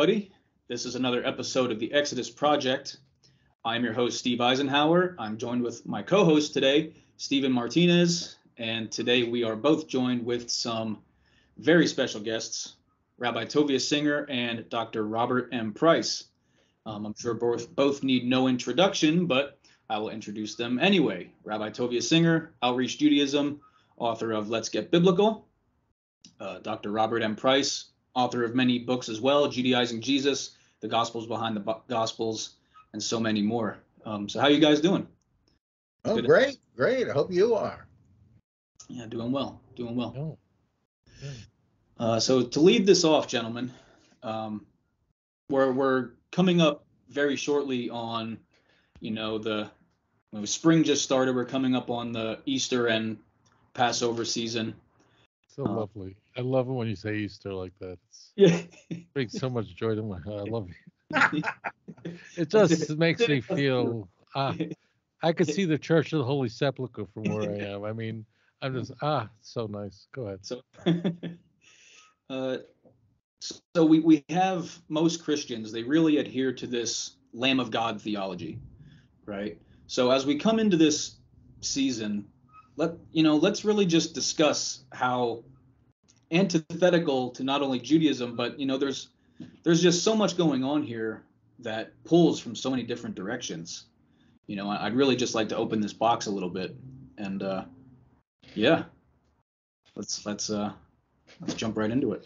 everybody. This is another episode of the Exodus Project. I'm your host, Steve Eisenhower. I'm joined with my co-host today, Stephen Martinez, and today we are both joined with some very special guests, Rabbi Tovia Singer and Dr. Robert M. Price. I'm sure both need no introduction, but I will introduce them anyway. Rabbi Tovia Singer, Outreach Judaism, author of Let's Get Biblical. Dr. Robert M. Price, author of many books as well, Judaizing Jesus, The Gospels Behind the Gospels, and so many more. So how you guys doing? Oh, great. I hope you are. Yeah, doing well. Oh. So to lead this off, gentlemen, we're coming up very shortly on, spring just started. We're coming up on the Easter and Passover season. So lovely. I love it when you say Easter like that. It brings so much joy to my heart. I love it. It just makes me feel, I could see the Church of the Holy Sepulchre from where I am. I mean, I'm just, so nice. Go ahead. So we have most Christians, they really adhere to this Lamb of God theology, right? So as we come into this season, let's really just discuss how antithetical to not only Judaism, but there's just so much going on here that pulls from so many different directions. I'd really just like to open this box a little bit, and let's jump right into it.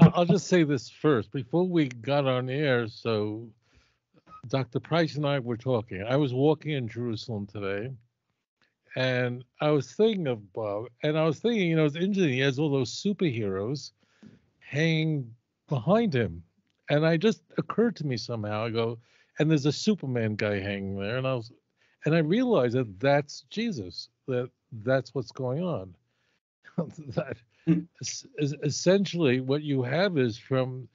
I'll just say this first before we got on air. So Dr. Price and I were talking. I was walking in Jerusalem today, and I was thinking of Bob, and I was thinking, it's interesting. He has all those superheroes hanging behind him, and I just occurred to me somehow. I go, and there's a Superman guy hanging there, and I realized that that's Jesus. That's what's going on. That is essentially what you have is from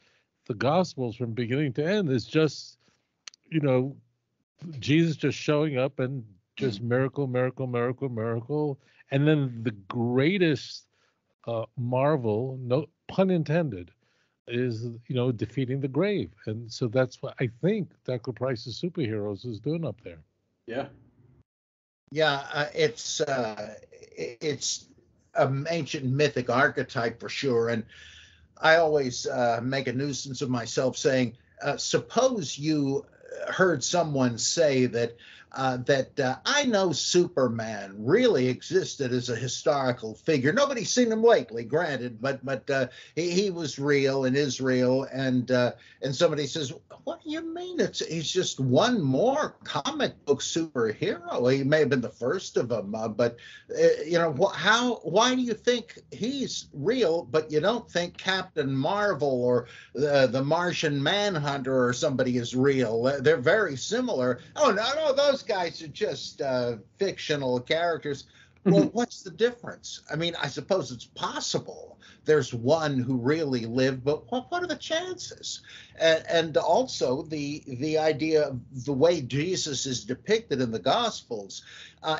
the Gospels from beginning to end is just, Jesus just showing up and just miracle, and then the greatest marvel, no pun intended, is defeating the grave. And so that's what I think Dr. Price's Superheroes is doing up there. It's an ancient mythic archetype for sure, and I always make a nuisance of myself saying, suppose you heard someone say that I know Superman really existed as a historical figure. Nobody's seen him lately, granted, but he was real in Israel, and somebody says, "What do you mean? He's just one more comic book superhero. He may have been the first of them, but why do you think he's real, but you don't think Captain Marvel or the Martian Manhunter or somebody is real? They're very similar. Oh no, those guys are just fictional characters." Well, what's the difference? I mean, I suppose it's possible there's one who really lived, but what are the chances? And also the idea of the way Jesus is depicted in the Gospels.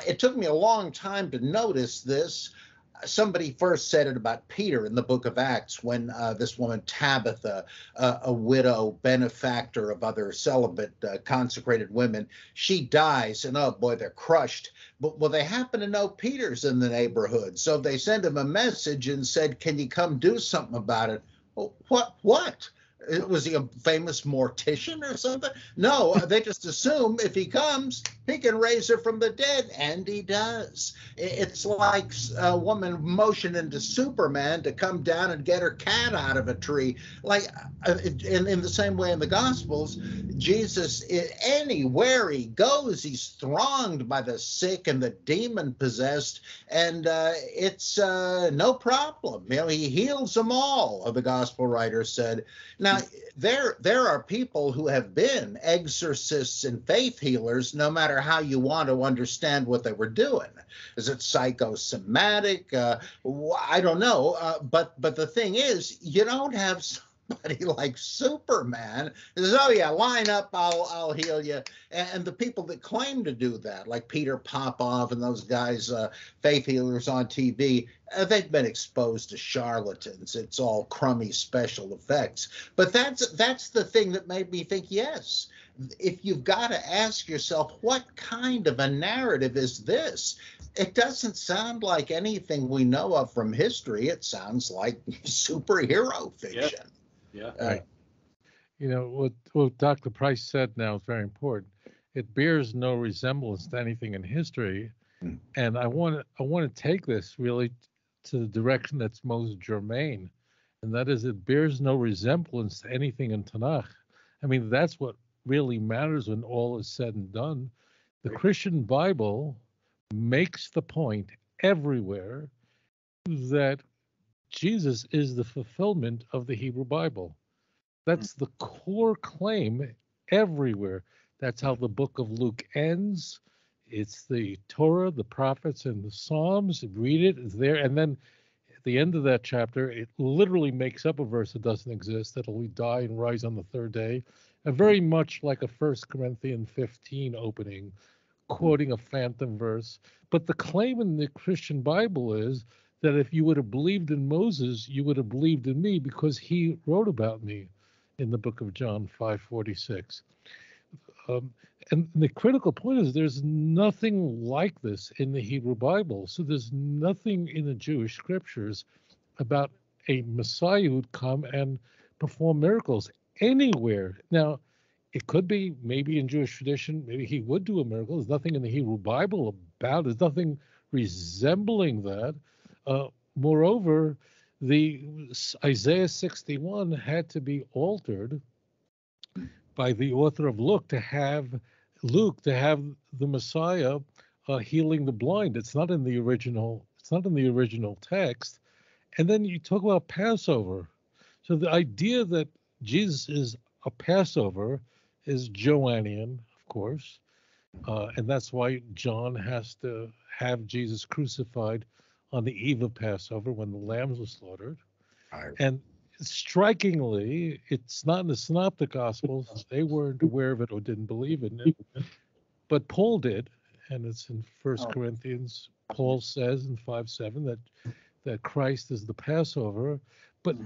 It took me a long time to notice this. Somebody first said it about Peter in the book of Acts when this woman Tabitha, a widow benefactor of other celibate consecrated women, she dies, and oh boy, they're crushed. But well, they happen to know Peter's in the neighborhood, so they send him a message and said, "Can you come do something about it?" Well, what? Was he a famous mortician or something? No, they just assume if he comes, he can raise her from the dead, and he does. It's like a woman motioning to Superman to come down and get her cat out of a tree. Like in the same way in the Gospels, Jesus, anywhere he goes, he's thronged by the sick and the demon-possessed, and it's no problem. He heals them all, the Gospel writer said. Now, there are people who have been exorcists and faith healers, no matter how you want to understand what they were doing. Is it psychosomatic? I don't know. But the thing is, you don't have somebody like Superman says, "Oh yeah, line up, I'll heal you." And the people that claim to do that, like Peter Popoff and those guys, faith healers on TV, they've been exposed to charlatans. It's all crummy special effects. But that's the thing that made me think, yes, if you've got to ask yourself, what kind of a narrative is this? It doesn't sound like anything we know of from history. It sounds like superhero fiction. Yeah. Right. You know, what Dr. Price said now is very important. It bears no resemblance to anything in history. And I want to take this really to the direction that's most germane, and that is it bears no resemblance to anything in Tanakh. I mean, that's what really matters when all is said and done. The Christian Bible makes the point everywhere that Jesus is the fulfillment of the Hebrew Bible. That's the core claim everywhere. That's how the book of Luke ends. It's the Torah, the prophets, and the Psalms. Read it, it's there. And then at the end of that chapter, it literally makes up a verse that doesn't exist, that'll die and rise on the third day. And very much like a 1 Corinthians 15 opening, quoting a phantom verse. But the claim in the Christian Bible is that if you would have believed in Moses, you would have believed in me because he wrote about me in the book of John 5:46. And the critical point is there's nothing like this in the Hebrew Bible. So there's nothing in the Jewish scriptures about a Messiah who'd come and perform miracles anywhere. Now, it could be maybe in Jewish tradition, maybe he would do a miracle. There's nothing in the Hebrew Bible about it. There's nothing resembling that. Moreover, the Isaiah 61 had to be altered by the author of Luke to have the Messiah healing the blind. It's not in the original. It's not in the original text. And then you talk about Passover. So the idea that Jesus is a Passover is Joannian, of course, and that's why John has to have Jesus crucified on the eve of Passover when the lambs were slaughtered. And strikingly, it's not in the Synoptic Gospels. They weren't aware of it or didn't believe in it. But Paul did, and it's in 1 Corinthians. Paul says in 5:7 that Christ is the Passover. But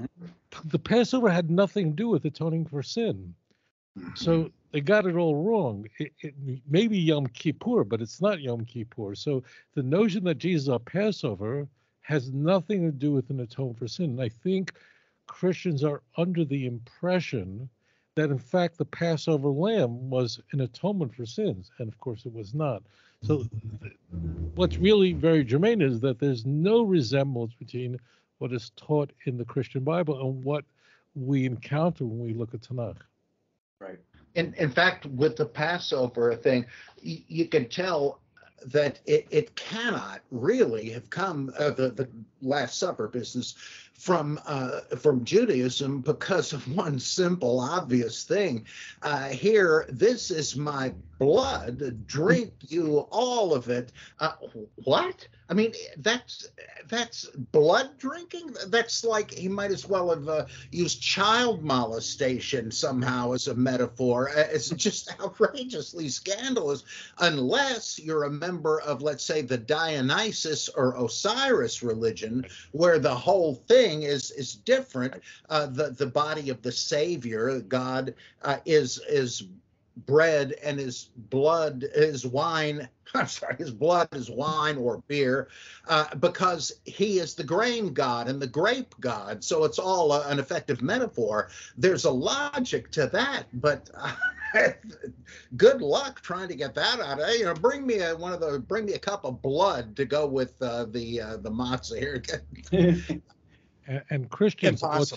the Passover had nothing to do with atoning for sin. So they got it all wrong. It may be Yom Kippur, but it's not Yom Kippur. So the notion that Jesus is our Passover has nothing to do with an atonement for sin. And I think Christians are under the impression that, in fact, the Passover lamb was an atonement for sins. And, of course, it was not. So what's really very germane is that there's no resemblance between what is taught in the Christian Bible and what we encounter when we look at Tanakh. Right. In fact, with the Passover thing, you can tell that it cannot really have come, the Last Supper business, from Judaism because of one simple, obvious thing. Here, this is my blood, drink you all of it. What? I mean, that's blood drinking? That's like he might as well have used child molestation somehow as a metaphor. It's just outrageously scandalous, unless you're a member of, let's say, the Dionysus or Osiris religion, where the whole thing is different. The body of the Savior, God, is bread and his blood is wine. I'm sorry, his blood is wine or beer, because he is the grain god and the grape god. So it's all an effective metaphor. There's a logic to that, but good luck trying to get that out of bring me a cup of blood to go with the matzah here. And Christians ought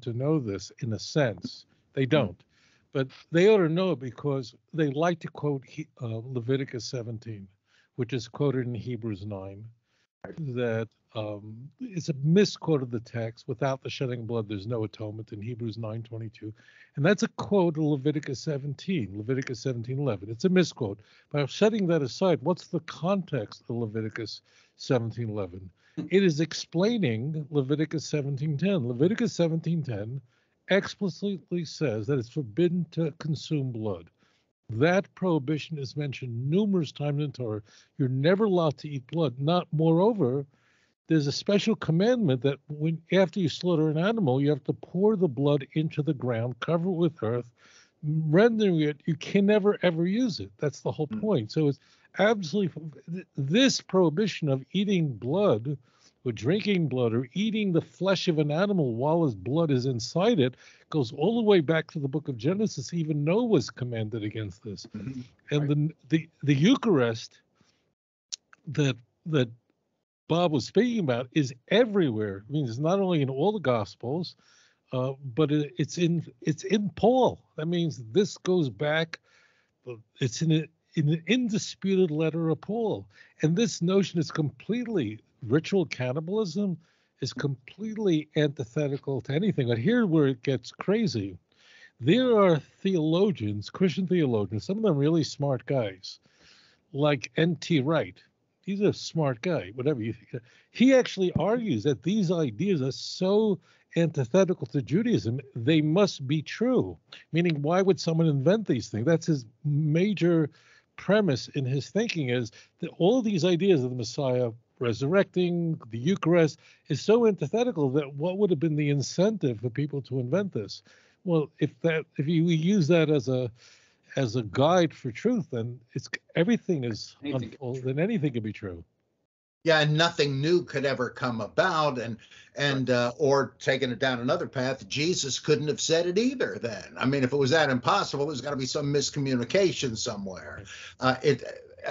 to know this in a sense. They don't. But they ought to know it because they like to quote Leviticus 17, which is quoted in Hebrews 9, that it's a misquote of the text. Without the shedding of blood, there's no atonement in Hebrews 9:22. And that's a quote of Leviticus 17:11. It's a misquote. By setting that aside, what's the context of Leviticus 17:11? It is explaining Leviticus 17:10. Leviticus 17:10 explicitly says that it's forbidden to consume blood. That prohibition is mentioned numerous times in Torah. You're never allowed to eat blood. Not moreover, there's a special commandment that when after you slaughter an animal, you have to pour the blood into the ground, cover it with earth, rendering it, you can never ever use it. That's the whole point. So it's absolutely this prohibition of eating blood or drinking blood or eating the flesh of an animal while his blood is inside it goes all the way back to the book of Genesis. Even Noah was commanded against this. And the Eucharist that Bob was speaking about is everywhere. I mean, it's not only in all the Gospels, but it's in Paul. That means this goes back. It's in an indisputed letter of Paul, and this notion is completely ritual cannibalism is completely antithetical to anything. But here, where it gets crazy, there are theologians, Christian theologians, some of them really smart guys, like N.T. Wright. He's a smart guy, whatever you think. He actually argues that these ideas are so antithetical to Judaism, they must be true. Meaning, why would someone invent these things? That's his major premise in his thinking, is that all of these ideas of the Messiah resurrecting, the Eucharist, is so antithetical that what would have been the incentive for people to invent this? Well, if you use that as a guide for truth, then everything is unfold, then anything can be true. Yeah, and nothing new could ever come about, or taking it down another path, Jesus couldn't have said it either then. I mean, if it was that impossible, there's got to be some miscommunication somewhere.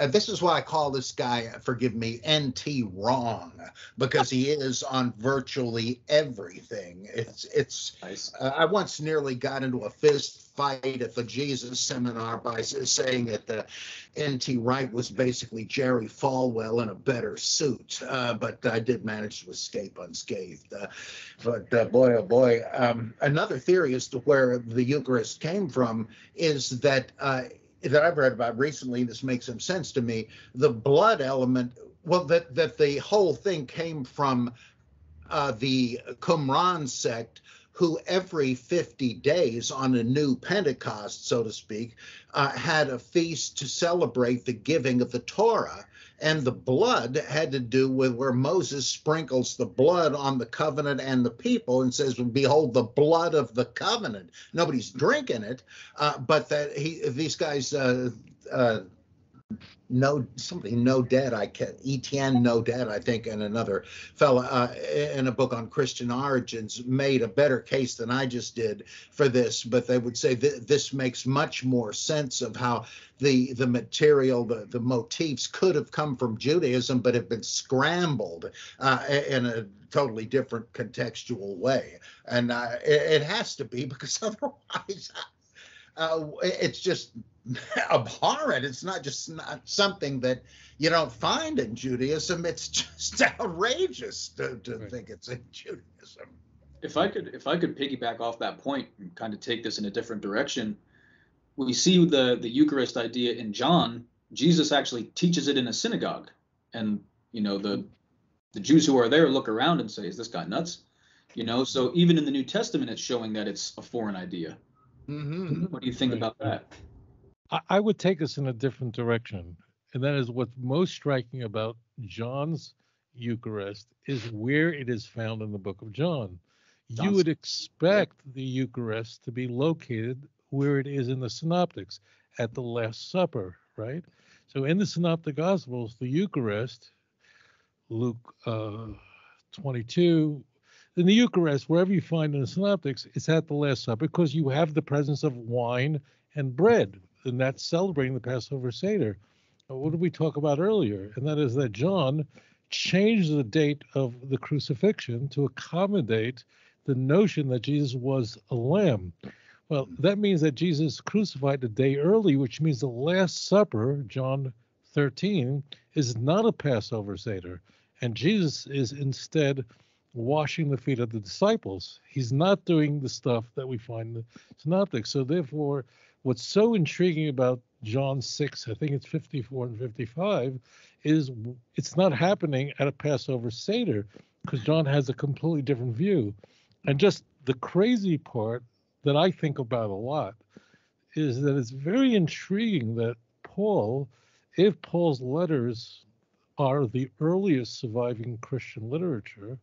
This is why I call this guy, forgive me, NT wrong, because he is on virtually everything. It's nice. I once nearly got into a fist fight at the Jesus seminar by saying that NT Wright was basically Jerry Falwell in a better suit, but I did manage to escape unscathed. But boy, oh boy, another theory as to where the Eucharist came from is that I've read about recently, this makes some sense to me, the blood element, well, that the whole thing came from the Qumran sect, who every 50 days on a new Pentecost, so to speak, had a feast to celebrate the giving of the Torah. And the blood had to do with where Moses sprinkles the blood on the covenant and the people and says, behold, the blood of the covenant. Nobody's drinking it, but that these guys Etienne Nodet, I think, and another fella in a book on Christian origins made a better case than I just did for this, but they would say this makes much more sense of how the material, the motifs could have come from Judaism, but have been scrambled in a totally different contextual way. And it has to be, because otherwise it's just abhorrent. It's not something that you don't find in Judaism. It's just outrageous to think it's in Judaism. If I could piggyback off that point and kind of take this in a different direction, we see the Eucharist idea in John. Jesus actually teaches it in a synagogue, and the Jews who are there look around and say, "Is this guy nuts?" So even in the New Testament, it's showing that it's a foreign idea. Mm-hmm. What do you think about that? I would take us in a different direction, and that is what's most striking about John's Eucharist is where it is found in the book of John. You would expect the Eucharist to be located where it is in the Synoptics, at the Last Supper, right? So in the Synoptic Gospels, the Eucharist, Luke 22, in the Eucharist, wherever you find in the Synoptics, it's at the Last Supper because you have the presence of wine and bread, and that's celebrating the Passover Seder. What did we talk about earlier? And that is that John changed the date of the crucifixion to accommodate the notion that Jesus was a lamb. Well, that means that Jesus crucified a day early, which means the Last Supper, John 13, is not a Passover Seder. And Jesus is instead washing the feet of the disciples. He's not doing the stuff that we find in the Synoptics. So therefore, what's so intriguing about John 6, I think it's 54 and 55, is it's not happening at a Passover Seder, because John has a completely different view. And just the crazy part that I think about a lot is that it's very intriguing that if Paul's letters are the earliest surviving Christian literature,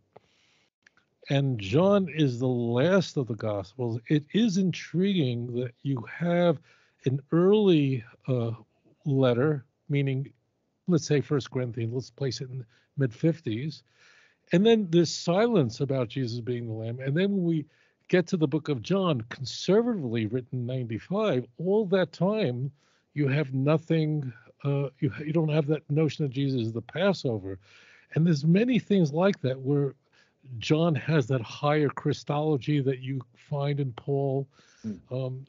and John is the last of the Gospels, it is intriguing that you have an early letter, meaning, let's say 1 Corinthians, let's place it in the mid-50s, and then there's silence about Jesus being the Lamb. And then when we get to the book of John, conservatively written 95, all that time you have nothing, you don't have that notion that Jesus is the Passover. And there's many things like that where John has that higher Christology that you find in Paul,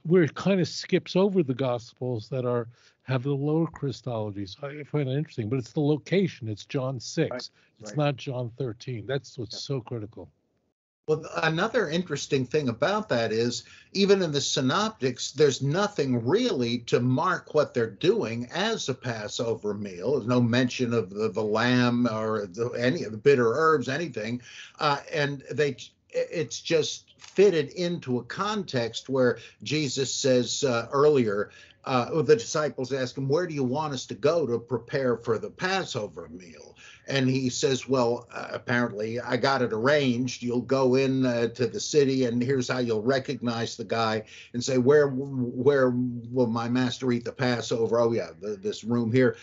where it kind of skips over the Gospels that have the lower Christology. So I find it interesting, but it's the location. It's John 6. Right. It's not John 13. That's what's so critical. Well, another interesting thing about that is, even in the Synoptics, there's nothing really to mark what they're doing as a Passover meal. There's no mention of the lamb or any of the bitter herbs, anything. And it's just fitted into a context where Jesus says earlier, the disciples ask him, where do you want us to go to prepare for the Passover meal? And he says, well, apparently I got it arranged. You'll go in to the city, and here's how you'll recognize the guy and say, where will my master eat the Passover? Oh, yeah, this room here.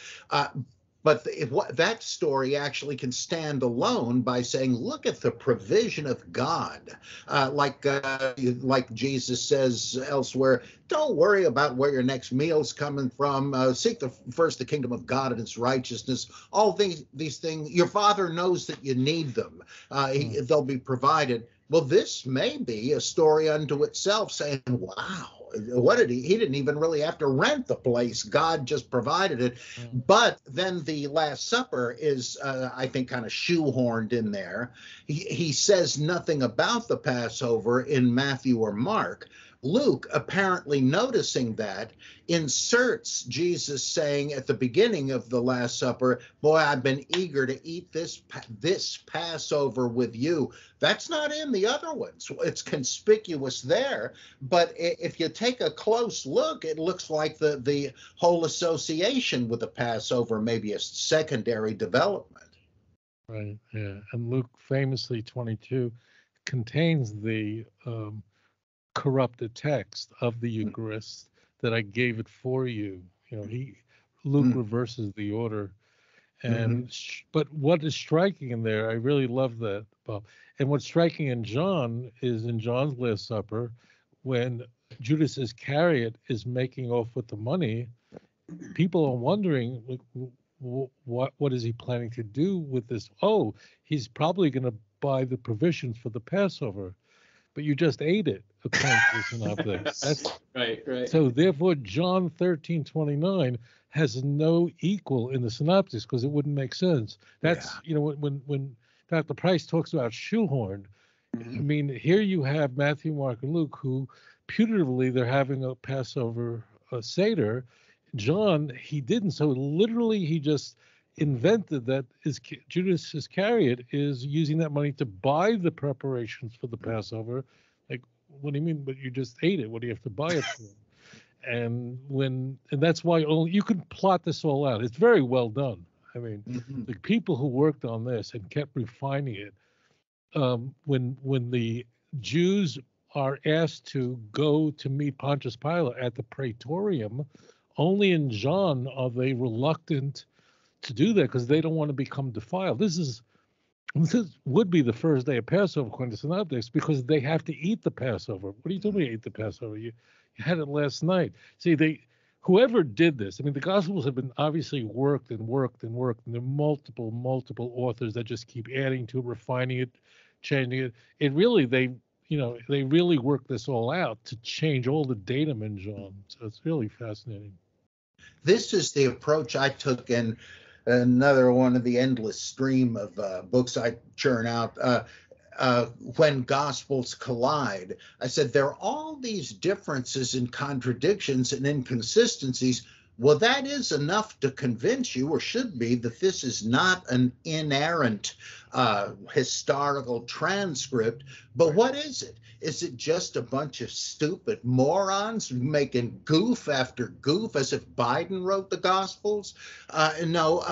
But that story actually can stand alone by saying, look at the provision of God. Like Jesus says elsewhere, don't worry about where your next meal's coming from. Seek first the kingdom of God and its righteousness. All these things, your Father knows that you need them. They'll be provided. Well, this may be a story unto itself, saying, wow, what did he didn't even really have to rent the place. God just provided it. But then the Last Supper is, I think, kind of shoehorned in there. He says nothing about the Passover in Matthew or Mark. Luke, apparently noticing that, inserts Jesus saying at the beginning of the Last Supper, boy, I've been eager to eat this Passover with you. That's not in the other ones. It's conspicuous there. But if you take a close look, it looks like the whole association with the Passover may be a secondary development. Right, yeah. And Luke famously 22 contains the corrupted text of the Eucharist, that I gave it for you. Luke reverses the order. And but what is striking in there, I really love that, Bob. And what's striking in John is in John's Last Supper, when Judas Iscariot is making off with the money, people are wondering, what is he planning to do with this? Oh, he's probably going to buy the provisions for the Passover, but you just ate it, according to the Synoptics. That's right. So therefore, John 13:29 has no equal in the Synoptics, because it wouldn't make sense. That's when Dr. Price talks about shoehorned, I mean, here you have Matthew, Mark, and Luke, who putatively they're having a Passover Seder. John, he didn't. So literally, he just invented that Judas Iscariot is using that money to buy the preparations for the Passover. Like, what do you mean? But you just ate it. What do you have to buy it for? And that's why you can plot this all out. It's very well done. I mean, the people who worked on this and kept refining it, when the Jews are asked to go to meet Pontius Pilate at the Praetorium, only in John are they reluctant to do that, because they don't want to become defiled. This would be the first day of Passover, according to Synoptics, because they have to eat the Passover. What are you talking about, eat the Passover? You had it last night. See, whoever did this, I mean, the Gospels have been obviously worked, and there are multiple authors that just keep adding to it, refining it, changing it. They really worked this all out to change all the datum in John. So it's really fascinating. This is the approach I took in another one of the endless stream of books I churn out. When Gospels collide, I said there are all these differences and contradictions and inconsistencies. Well, that is enough to convince you, or should be, that this is not an inerrant historical transcript. But what is it? Is it just a bunch of stupid morons making goof after goof as if Biden wrote the Gospels? No,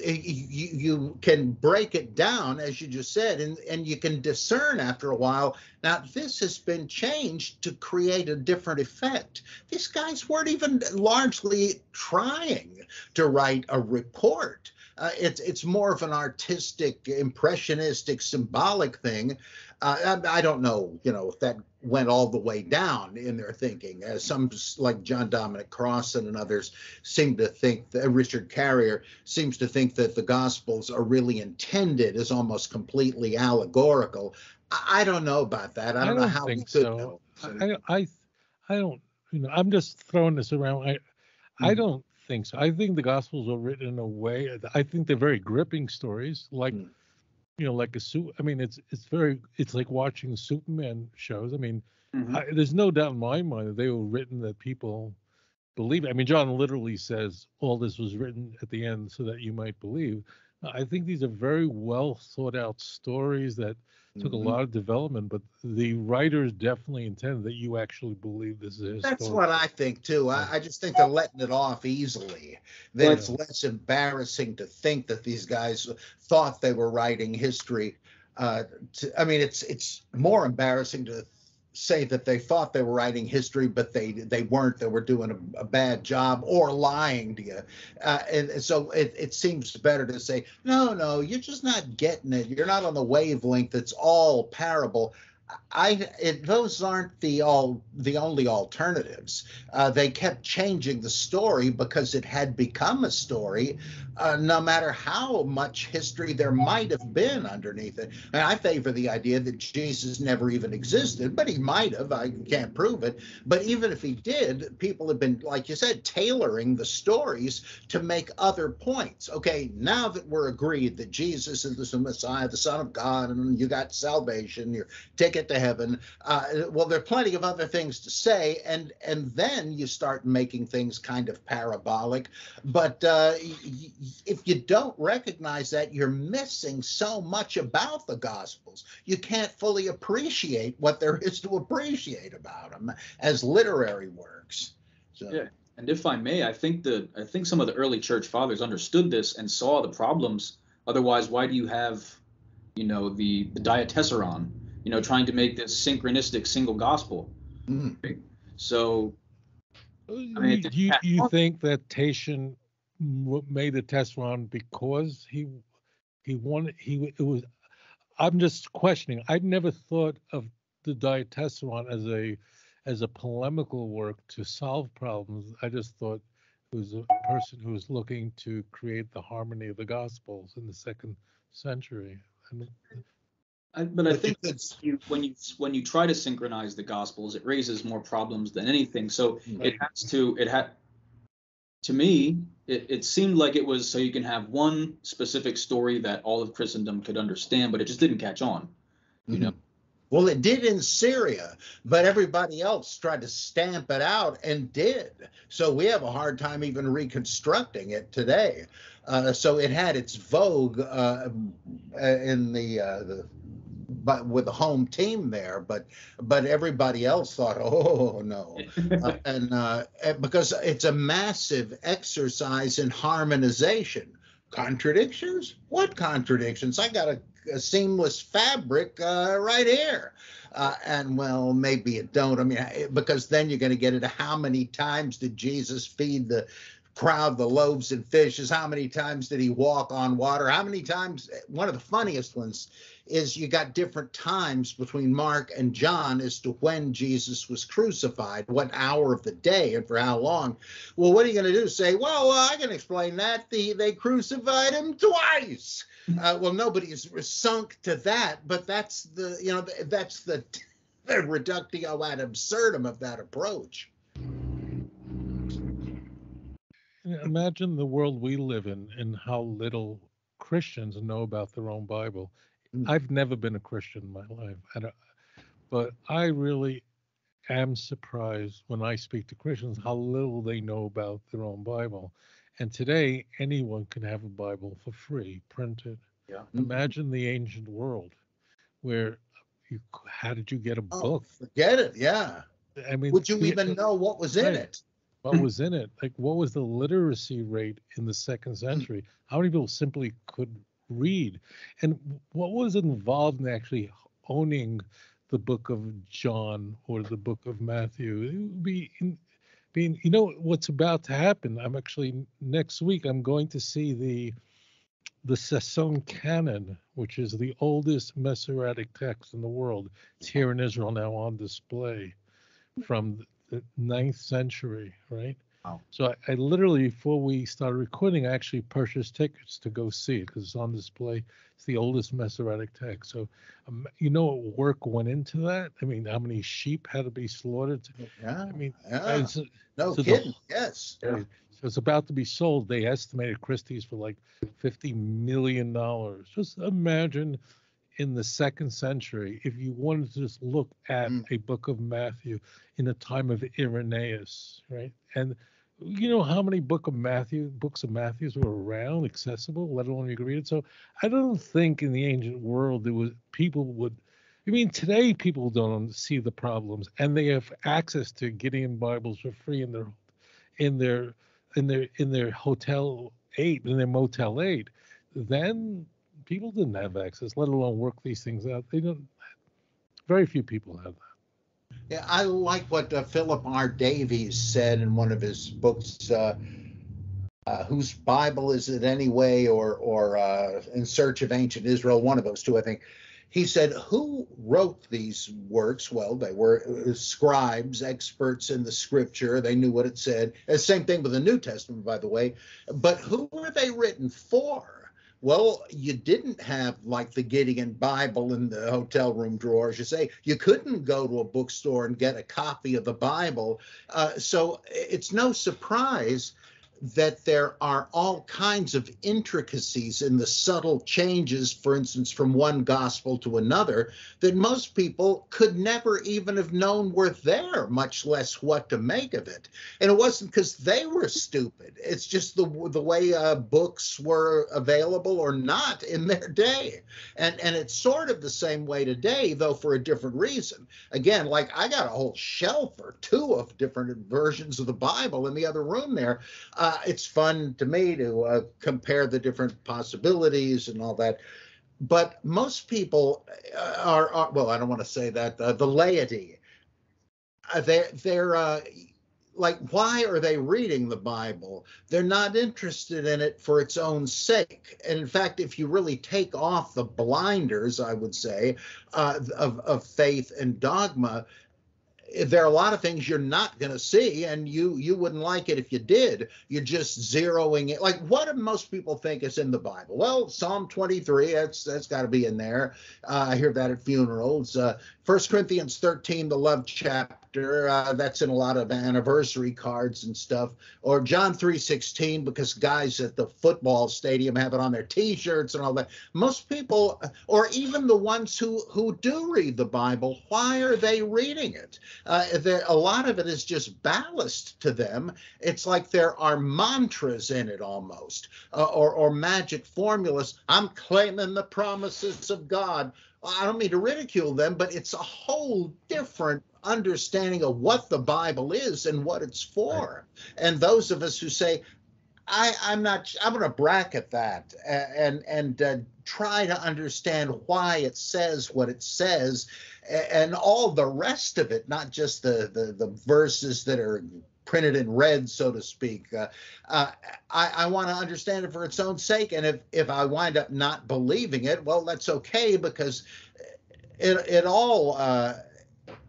you can break it down, as you just said, and you can discern after a while. Now, this has been changed to create a different effect. These guys weren't even largely trying to write a report. It's more of an artistic, impressionistic, symbolic thing. I don't know, if that went all the way down in their thinking. Some, like John Dominic Crossan and others, seem to think that Richard Carrier seems to think that the Gospels are really intended as almost completely allegorical. I don't know about that. I don't know how we could know. I don't. I'm just throwing this around. I don't think so. I think the Gospels are written in a way. I think they're very gripping stories, like like a suit. I mean, it's like watching Superman shows. I mean, there's no doubt in my mind that they were written that people believe it. I mean, John literally says all this was written at the end so that you might believe. I think these are very well thought out stories that took a lot of development, but the writers definitely intended that you actually believe this is. That's what I think too. I just think they're letting it off easily. That it's less embarrassing to think that these guys thought they were writing history. It's more embarrassing to say that they thought they were writing history, but they weren't. They were doing a bad job or lying to you. And so it seems better to say, no, you're just not getting it. You're not on the wavelength that's all parable. Those aren't the only alternatives. They kept changing the story because it had become a story, no matter how much history there might have been underneath it. And I favor the idea that Jesus never even existed, but he might have. I can't prove it. But even if he did, people have been, like you said, tailoring the stories to make other points. Okay, now that we're agreed that Jesus is the Messiah, the Son of God, and you got salvation, you're taking to heaven. Well, there are plenty of other things to say, and then you start making things kind of parabolic. But if you don't recognize that, you're missing so much about the Gospels. You can't fully appreciate what there is to appreciate about them as literary works. So. Yeah, and if I may, I think some of the early church fathers understood this and saw the problems. Otherwise, why do you have, the diatessaron? Trying to make this synchronistic single gospel. So, do you think that Tatian made the Tessaron because he wanted it was? I'm just questioning. I'd never thought of the diatessaron as a polemical work to solve problems. I just thought it was a person who was looking to create the harmony of the Gospels in the 2nd century. But I think that when you try to synchronize the Gospels, it raises more problems than anything. So to me, it seemed like it was so you can have one specific story that all of Christendom could understand, but it just didn't catch on. Well, it did in Syria, but everybody else tried to stamp it out and did. So we have a hard time even reconstructing it today. So it had its vogue but with the home team there, but everybody else thought, oh no, and because it's a massive exercise in harmonization. Contradictions? What contradictions? I got a seamless fabric right here. And well, maybe you don't. I mean, because then you're going to get into how many times did Jesus feed the crowd the loaves and fishes? How many times did he walk on water? How many times? One of the funniest ones is you got different times between Mark and John as to when Jesus was crucified, what hour of the day and for how long. Well, what are you going to do? Say, well, I can explain that. They crucified him twice. Well, nobody's sunk to that, but that's the reductio ad absurdum of that approach. Imagine the world we live in and how little Christians know about their own Bible. I've never been a Christian in my life, but I really, am surprised when I speak to Christians how little they know about their own Bible. And today, anyone can have a Bible for free, printed. Yeah. Imagine the ancient world where how did you get a Oh, book? forget it. Yeah. I mean, Would you even know what was in right. it? What was in it? Like, what was the literacy rate in the second century? How many people simply could read? And what was involved in actually owning the book of John or the book of Matthew? It would be, you know, what's about to happen. I'm actually, next week, I'm going to see the Sasson Canon, which is the oldest Masoretic text in the world. It's here in Israel now on display from the 9th century, right? Wow. So I literally, before we started recording, I actually purchased tickets to go see it because it's on display. It's the oldest Masoretic text. So, you know what work went into that? I mean, how many sheep had to be slaughtered? Yeah. I mean, Yeah. No so kidding. Yes. Yeah. so it's about to be sold. They estimated Christie's for like $50 million. Just imagine in the second century, if you wanted to just look at a book of Matthew in the time of Irenaeus, right? And you know how many books of Matthews were around, accessible, let alone you could read it. So I don't think in the ancient world there was people would. I mean, today people don't see the problems, and they have access to Gideon Bibles for free in their Hotel 8, in their Motel 8. Then people didn't have access, let alone work these things out. They don't. Very few people have that. Yeah, I like what Philip R. Davies said in one of his books, Whose Bible Is It Anyway, or In Search of Ancient Israel, one of those two, I think. He said, who wrote these works? Well, they were scribes, experts in the scripture. They knew what it said. And same thing with the New Testament, by the way. But who were they written for? Well, you didn't have like the Gideon Bible in the hotel room drawer, as you say. You couldn't go to a bookstore and get a copy of the Bible. So it's no surprise that there are all kinds of intricacies in the subtle changes, for instance, from one gospel to another, that most people could never even have known were there, much less what to make of it. And it wasn't because they were stupid. It's just the way books were available or not in their day. And it's sort of the same way today, though for a different reason. Again, like I got a whole shelf or two of different versions of the Bible in the other room there. It's fun to me to compare the different possibilities and all that. But most people are well, I don't want to say that, the laity, they're like, why are they reading the Bible? They're not interested in it for its own sake. And in fact, if you really take off the blinders, I would say, of faith and dogma, there are a lot of things you're not going to see, and you wouldn't like it if you did. You're just zeroing it. Like, what do most people think is in the Bible? Well, Psalm 23, that's got to be in there. I hear that at funerals. 1 Corinthians 13, the love chapter, that's in a lot of anniversary cards and stuff. Or John 3:16, because guys at the football stadium have it on their T-shirts and all that. Most people, or even the ones who do read the Bible, why are they reading it? A lot of it is just ballast to them. It's like there are mantras in it almost, or magic formulas. I'm claiming the promises of God. I don't mean to ridicule them, but it's a whole different understanding of what the Bible is and what it's for. Right. And those of us who say, I'm going to bracket that and try to understand why it says what it says, and all the rest of it, not just the verses that are printed in red, so to speak. I want to understand it for its own sake. And if I wind up not believing it, well, that's okay, because it all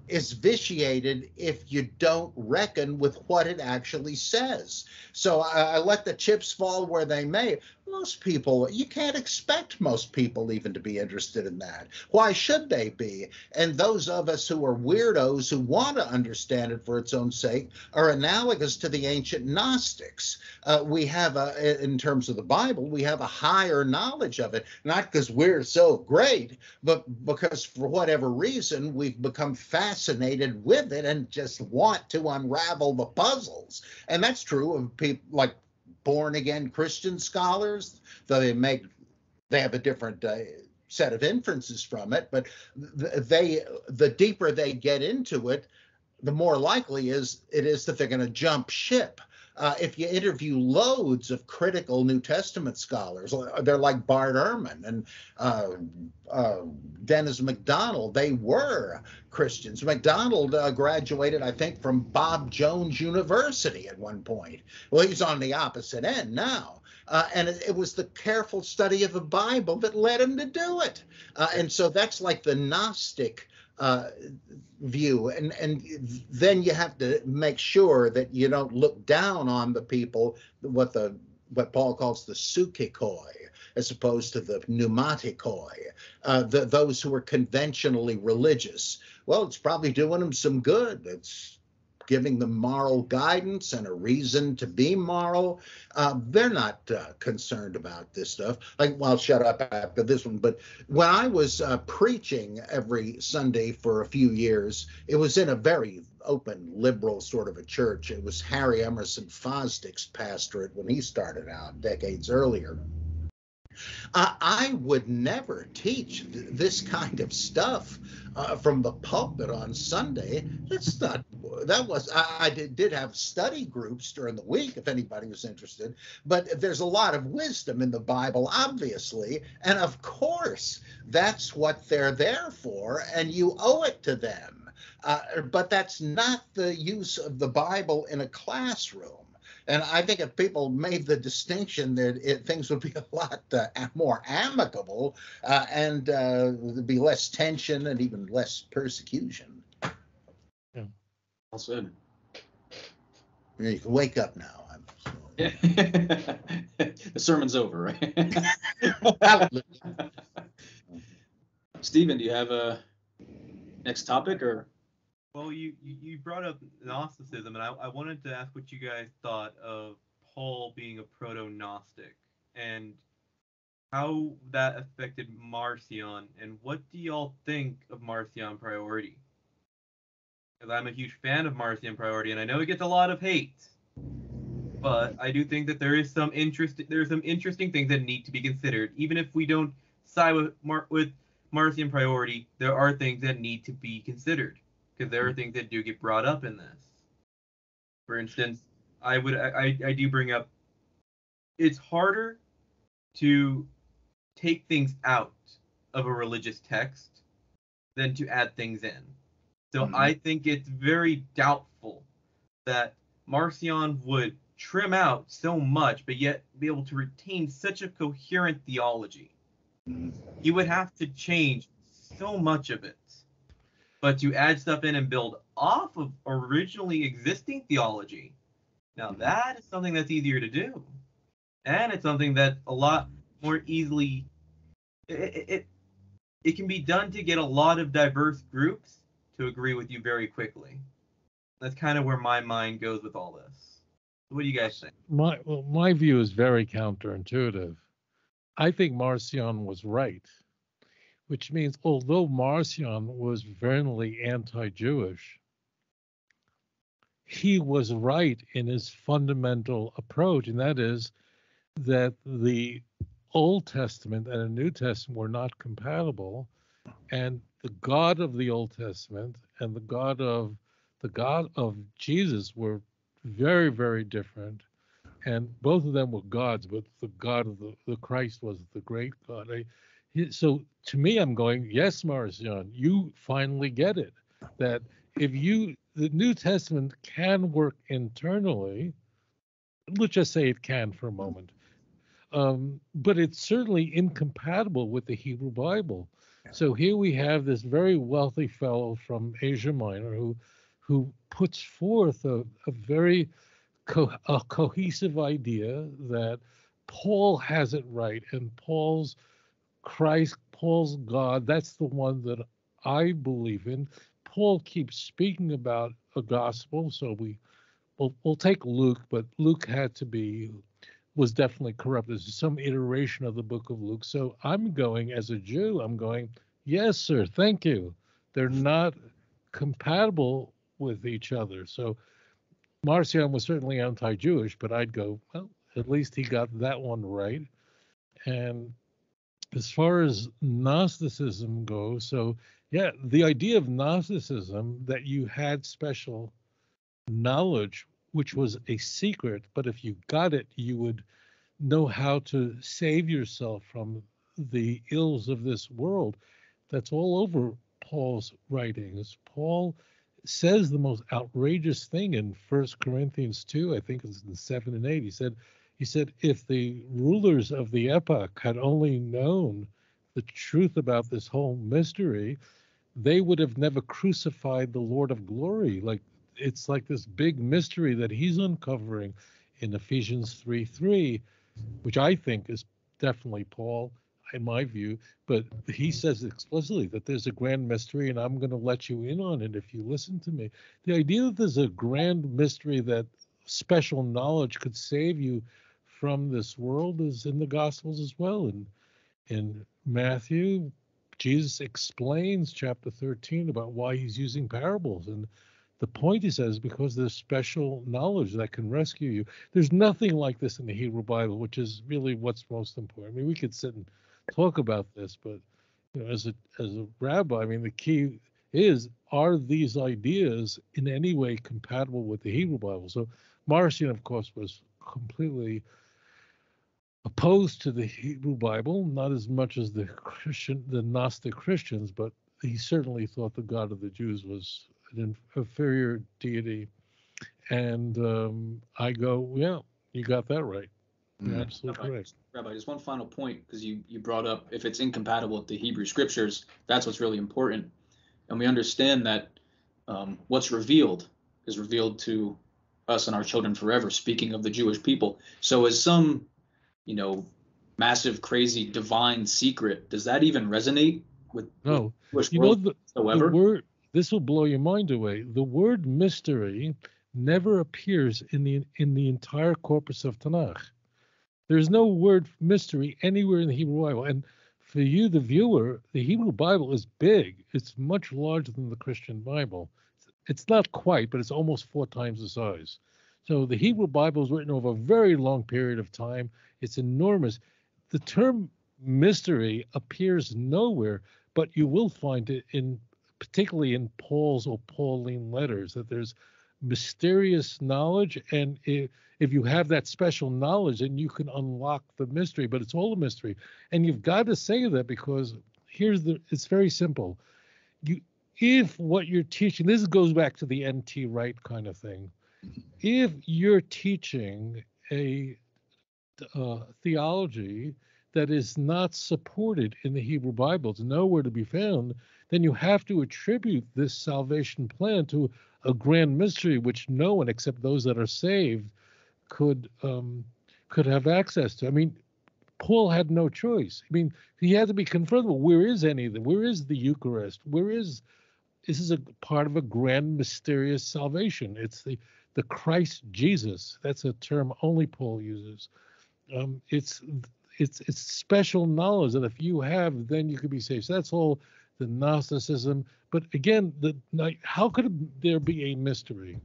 is vitiated if you don't reckon with what it actually says. So I let the chips fall where they may. Most people, you can't expect most people even to be interested in that. Why should they be? And those of us who are weirdos who want to understand it for its own sake are analogous to the ancient Gnostics. We have, in terms of the Bible, we have a higher knowledge of it, not because we're so great, but because for whatever reason, we've become fascinated with it and just want to unravel the puzzles. And that's true of people like born-again Christian scholars, though they have a different set of inferences from it, but the deeper they get into it, the more likely it is that they're going to jump ship. If you interview loads of critical New Testament scholars, they're like Bart Ehrman and Dennis MacDonald. They were Christians. MacDonald graduated, I think, from Bob Jones University at one point. Well, he's on the opposite end now. And it was the careful study of the Bible that led him to do it. And so that's like the Gnostic view, and then you have to make sure that you don't look down on the people, what Paul calls the psychikoi, as opposed to the pneumatikoi, those who are conventionally religious. Well, it's probably doing them some good. It's giving them moral guidance and a reason to be moral. They're not concerned about this stuff. Well, I'll shut up after this one. But when I was preaching every Sunday for a few years, it was in a very open, liberal sort of a church. It was Harry Emerson Fosdick's pastorate when he started out decades earlier. I would never teach this kind of stuff from the pulpit on Sunday. I did have study groups during the week if anybody was interested, but there's a lot of wisdom in the Bible, obviously, and of course that's what they're there for, and you owe it to them. But that's not the use of the Bible in a classroom. And I think if people made the distinction, things would be a lot more amicable, and there'd be less tension and even less persecution. Yeah. Well said. You can wake up now. The sermon's over, right? Stephen, do you have a next topic or? Well, you brought up Gnosticism, and I wanted to ask what you guys thought of Paul being a proto-Gnostic and how that affected Marcion, and what do y'all think of Marcion priority? Because I'm a huge fan of Marcion priority, and I know it gets a lot of hate, but I do think that there's some interesting things that need to be considered. Even if we don't side with Marcion priority, there are things that need to be considered, because there are things that do get brought up in this. For instance, I do bring up, it's harder to take things out of a religious text than to add things in. So I think it's very doubtful that Marcion would trim out so much, but yet be able to retain such a coherent theology. He would have to change so much of it. But to add stuff in and build off of originally existing theology, now that is something that's easier to do. And it's something that a lot more easily, it can be done to get a lot of diverse groups to agree with you very quickly. That's kind of where my mind goes with all this. What do you guys think? My view is very counterintuitive. I think Marcion was right, which means although Marcion was vehemently anti-Jewish, he was right in his fundamental approach, and that is that the Old Testament and the New Testament were not compatible, and the God of the Old Testament and the God of Jesus were very, very different, and both of them were gods, but the God of the Christ was the great God. So to me, I'm going, yes, Marcion, you finally get it, that the New Testament can work internally, let's just say it can for a moment, but it's certainly incompatible with the Hebrew Bible. So here we have this very wealthy fellow from Asia Minor who puts forth a very cohesive idea that Paul has it right, and Paul's Christ, Paul's God, that's the one that I believe in. Paul keeps speaking about a gospel, so we'll take Luke, but Luke was definitely corrupt. There's some iteration of the book of Luke. So I'm going, as a Jew, I'm going, yes, sir, thank you. They're not compatible with each other. So Marcion was certainly anti-Jewish, but I'd go, well, at least he got that one right. And as far as Gnosticism goes, so yeah, the idea of Gnosticism, that you had special knowledge, which was a secret, but if you got it, you would know how to save yourself from the ills of this world. That's all over Paul's writings. Paul says the most outrageous thing in 1 Corinthians 2, I think it's in 7 and 8. He said, if the rulers of the epoch had only known the truth about this whole mystery, they would have never crucified the Lord of glory. Like, it's like this big mystery that he's uncovering in Ephesians 3:3, which I think is definitely Paul, in my view, but he says explicitly that there's a grand mystery, and I'm going to let you in on it if you listen to me. The idea that there's a grand mystery that special knowledge could save you from this world is in the Gospels as well. And in Matthew, Jesus explains chapter 13 about why he's using parables. And the point, he says, because there's special knowledge that can rescue you. There's nothing like this in the Hebrew Bible, which is really what's most important. I mean, we could sit and talk about this, but as a rabbi, I mean, the key is, are these ideas in any way compatible with the Hebrew Bible? So Marcion, of course, was completely opposed to the Hebrew Bible, not as much as the Gnostic Christians, but he certainly thought the God of the Jews was an inferior deity. And I go, yeah, you got that right. You're absolutely correct. Rabbi, just one final point, because you brought up if it's incompatible with the Hebrew Scriptures, that's what's really important. And we understand that what's revealed is revealed to us and our children forever, speaking of the Jewish people. So as some, massive, crazy, divine secret, does that even resonate with no? Jewish world the word, this will blow your mind away. The word mystery never appears in the entire corpus of Tanakh. There's no word mystery anywhere in the Hebrew Bible. And for you, the viewer, the Hebrew Bible is big. It's much larger than the Christian Bible. It's not quite, but it's almost 4 times the size. So the Hebrew Bible is written over a very long period of time. It's enormous. The term mystery appears nowhere, but you will find it particularly in Paul's or Pauline letters, that there's mysterious knowledge, and if you have that special knowledge, then you can unlock the mystery. But it's all a mystery, and you've got to say that, because it's very simple. If what you're teaching, this goes back to the N.T. Wright kind of thing. If you're teaching a theology that is not supported in the Hebrew Bible, it's nowhere to be found, then you have to attribute this salvation plan to a grand mystery which no one except those that are saved could have access to. I mean, Paul had no choice. I mean, he had to be confronted. Where is anything? Where is the Eucharist? This is a part of a grand mysterious salvation. It's the Christ Jesus. That's a term only Paul uses. It's special knowledge that if you have, then you could be saved. So that's all the Gnosticism. But again, how could there be a mystery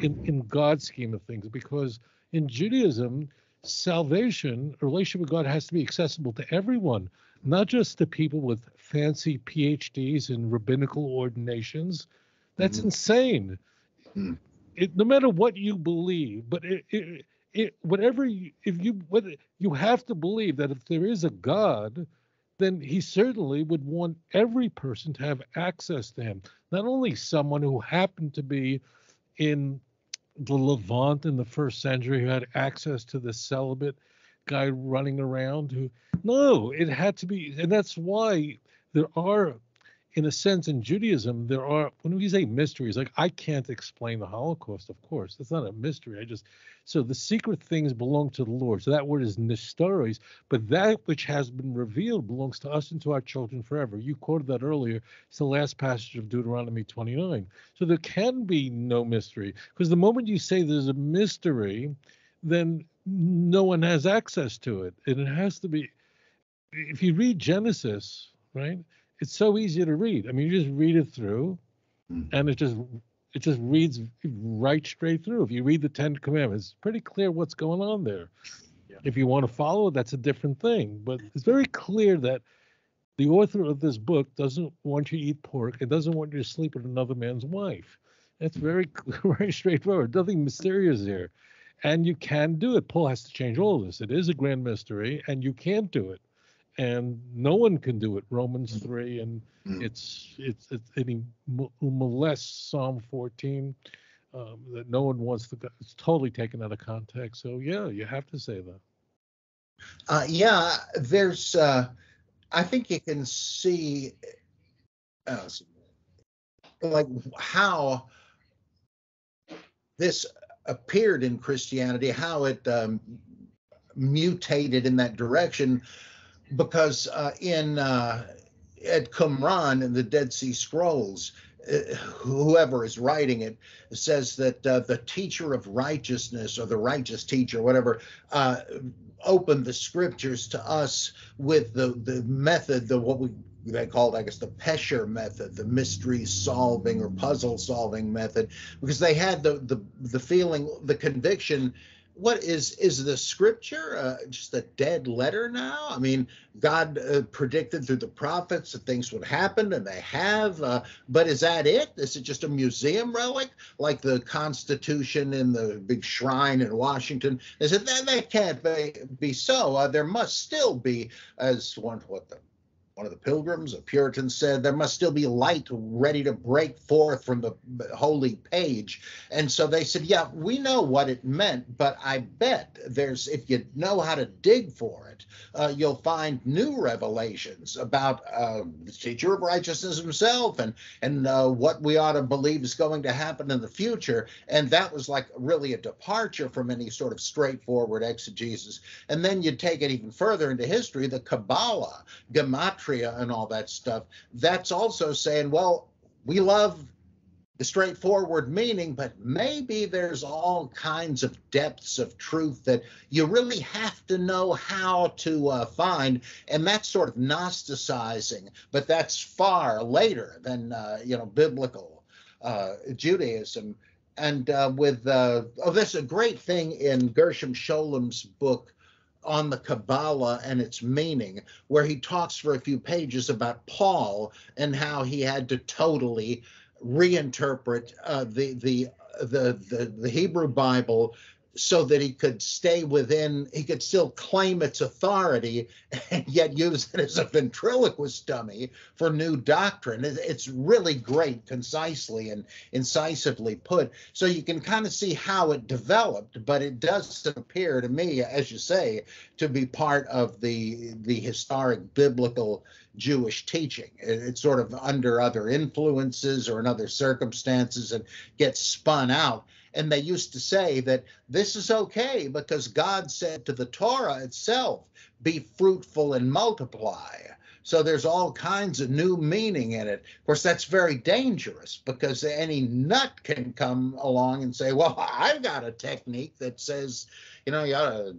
in God's scheme of things? Because in Judaism, salvation, a relationship with God, has to be accessible to everyone, not just to people with fancy PhDs in rabbinical ordinations. That's insane. No matter what you believe, but you have to believe that if there is a God, then he certainly would want every person to have access to him. Not only someone who happened to be in the Levant in the 1st century who had access to the celibate guy running around. No, it had to be, and that's why there are in a sense, in Judaism, there are, when we say mysteries, like I can't explain the Holocaust, of course. That's not a mystery. So the secret things belong to the Lord. So that word is mysteries, but that which has been revealed belongs to us and to our children forever. You quoted that earlier. It's the last passage of Deuteronomy 29. So there can be no mystery, because the moment you say there's a mystery, then no one has access to it. And it has to be, if you read Genesis, right? It's so easy to read. I mean, you just read it through, and it just reads right straight through. If you read the Ten Commandments, it's pretty clear what's going on there. Yeah. If you want to follow it, that's a different thing. But it's very clear that the author of this book doesn't want you to eat pork. It doesn't want you to sleep with another man's wife. That's very, very straightforward. Nothing mysterious there. And you can do it. Paul has to change all of this. It is a grand mystery, and you can't do it. And no one can do it. Romans 3, and it's he molests Psalm 14 that no one wants to. It's totally taken out of context. So yeah, you have to say that. There's. I think you can see, like how this appeared in Christianity, how it mutated in that direction. Because at Qumran in the Dead Sea Scrolls, whoever is writing it says that the teacher of righteousness, or the righteous teacher, whatever, opened the scriptures to us with the method, they called, I guess, the Psher Method, the mystery solving or puzzle solving method, because they had the feeling, the conviction. What is the scripture just a dead letter now? I mean, God predicted through the prophets that things would happen, and they have. But is that it? Is it just a museum relic, like the Constitution in the big shrine in Washington? Is it that can't be so? There must still be, as one of the Pilgrims, a Puritan, said, there must still be light ready to break forth from the holy page. And so they said, yeah, we know what it meant, but I bet if you know how to dig for it, you'll find new revelations about the teacher of righteousness himself and what we ought to believe is going to happen in the future. And that was like really a departure from any sort of straightforward exegesis. And then you take it even further into history, the Kabbalah, Gematria, and all that stuff, that's also saying, well, we love the straightforward meaning, but maybe there's all kinds of depths of truth that you really have to know how to find, and that's sort of Gnosticizing, but that's far later than biblical Judaism. And there's a great thing in Gershom Scholem's book on the Kabbalah and its meaning, where he talks for a few pages about Paul and how he had to totally reinterpret the Hebrew Bible so that he could he could still claim its authority and yet use it as a ventriloquist dummy for new doctrine. It's really great, concisely and incisively put. So you can kind of see how it developed, but it does appear to me, as you say, to be part of the historic biblical Jewish teaching. It's sort of under other influences or in other circumstances and gets spun out. And they used to say that this is okay because God said to the Torah itself, be fruitful and multiply. So there's all kinds of new meaning in it. Of course, that's very dangerous because any nut can come along and say, well, I've got a technique that says, you ought to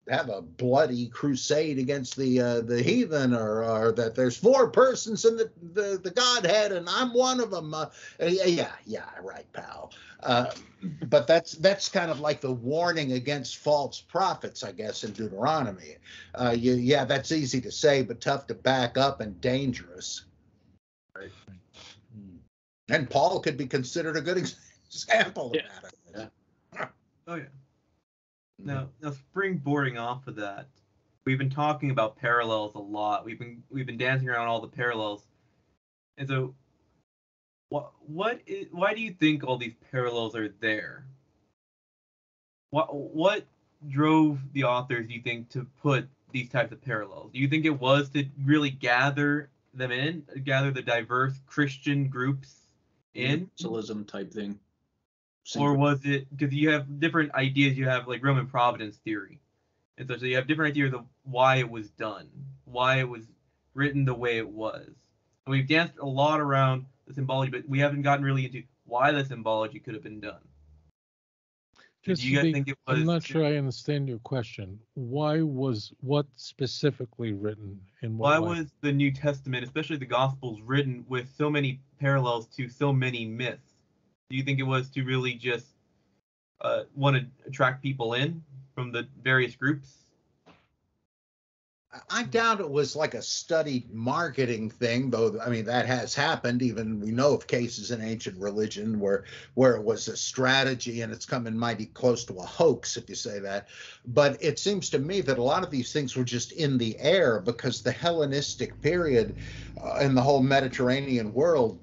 have a bloody crusade against the heathen, or that there's 4 persons in the Godhead and I'm one of them. Yeah, right, pal. But that's kind of like the warning against false prophets, I guess, in Deuteronomy. That's easy to say, but tough to back up and dangerous. Right. And Paul could be considered a good example of that. Yeah. Oh yeah. Now, springboarding off of that, we've been talking about parallels a lot. We've been dancing around all the parallels, and so, why do you think all these parallels are there? What drove the authors, do you think, to put these types of parallels? Do you think it was to really gather them in, gather the diverse Christian groups in? Universalism type thing. Or was it, because you have different ideas, you have like Roman providence theory. And so you have different ideas of why it was done, why it was written the way it was. And we've danced a lot around the symbology, but we haven't gotten really into why the symbology could have been done. Do you guys think it was? I'm not sure I understand your question. Why was what specifically written in what Why way? was the New Testament, especially the Gospels, written with so many parallels to so many myths? Do you think it was to really just want to attract people in from the various groups? I doubt it was like a studied marketing thing, though. I mean, that has happened. Even we know of cases in ancient religion where it was a strategy, and it's coming mighty close to a hoax, if you say that. But it seems to me that a lot of these things were just in the air because the Hellenistic period in the whole Mediterranean world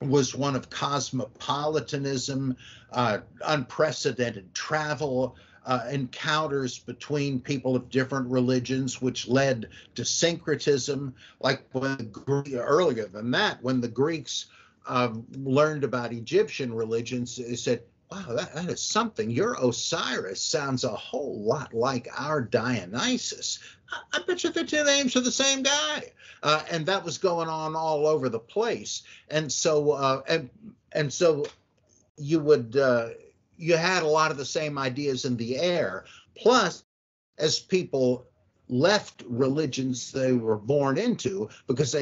was one of cosmopolitanism, unprecedented travel, encounters between people of different religions, which led to syncretism. Like earlier than that, when the Greeks learned about Egyptian religions, they said, wow, that is something. Your Osiris sounds a whole lot like our Dionysus. I bet you the two names are the same guy. And that was going on all over the place. And so so you would you had a lot of the same ideas in the air. Plus, as people left religions they were born into because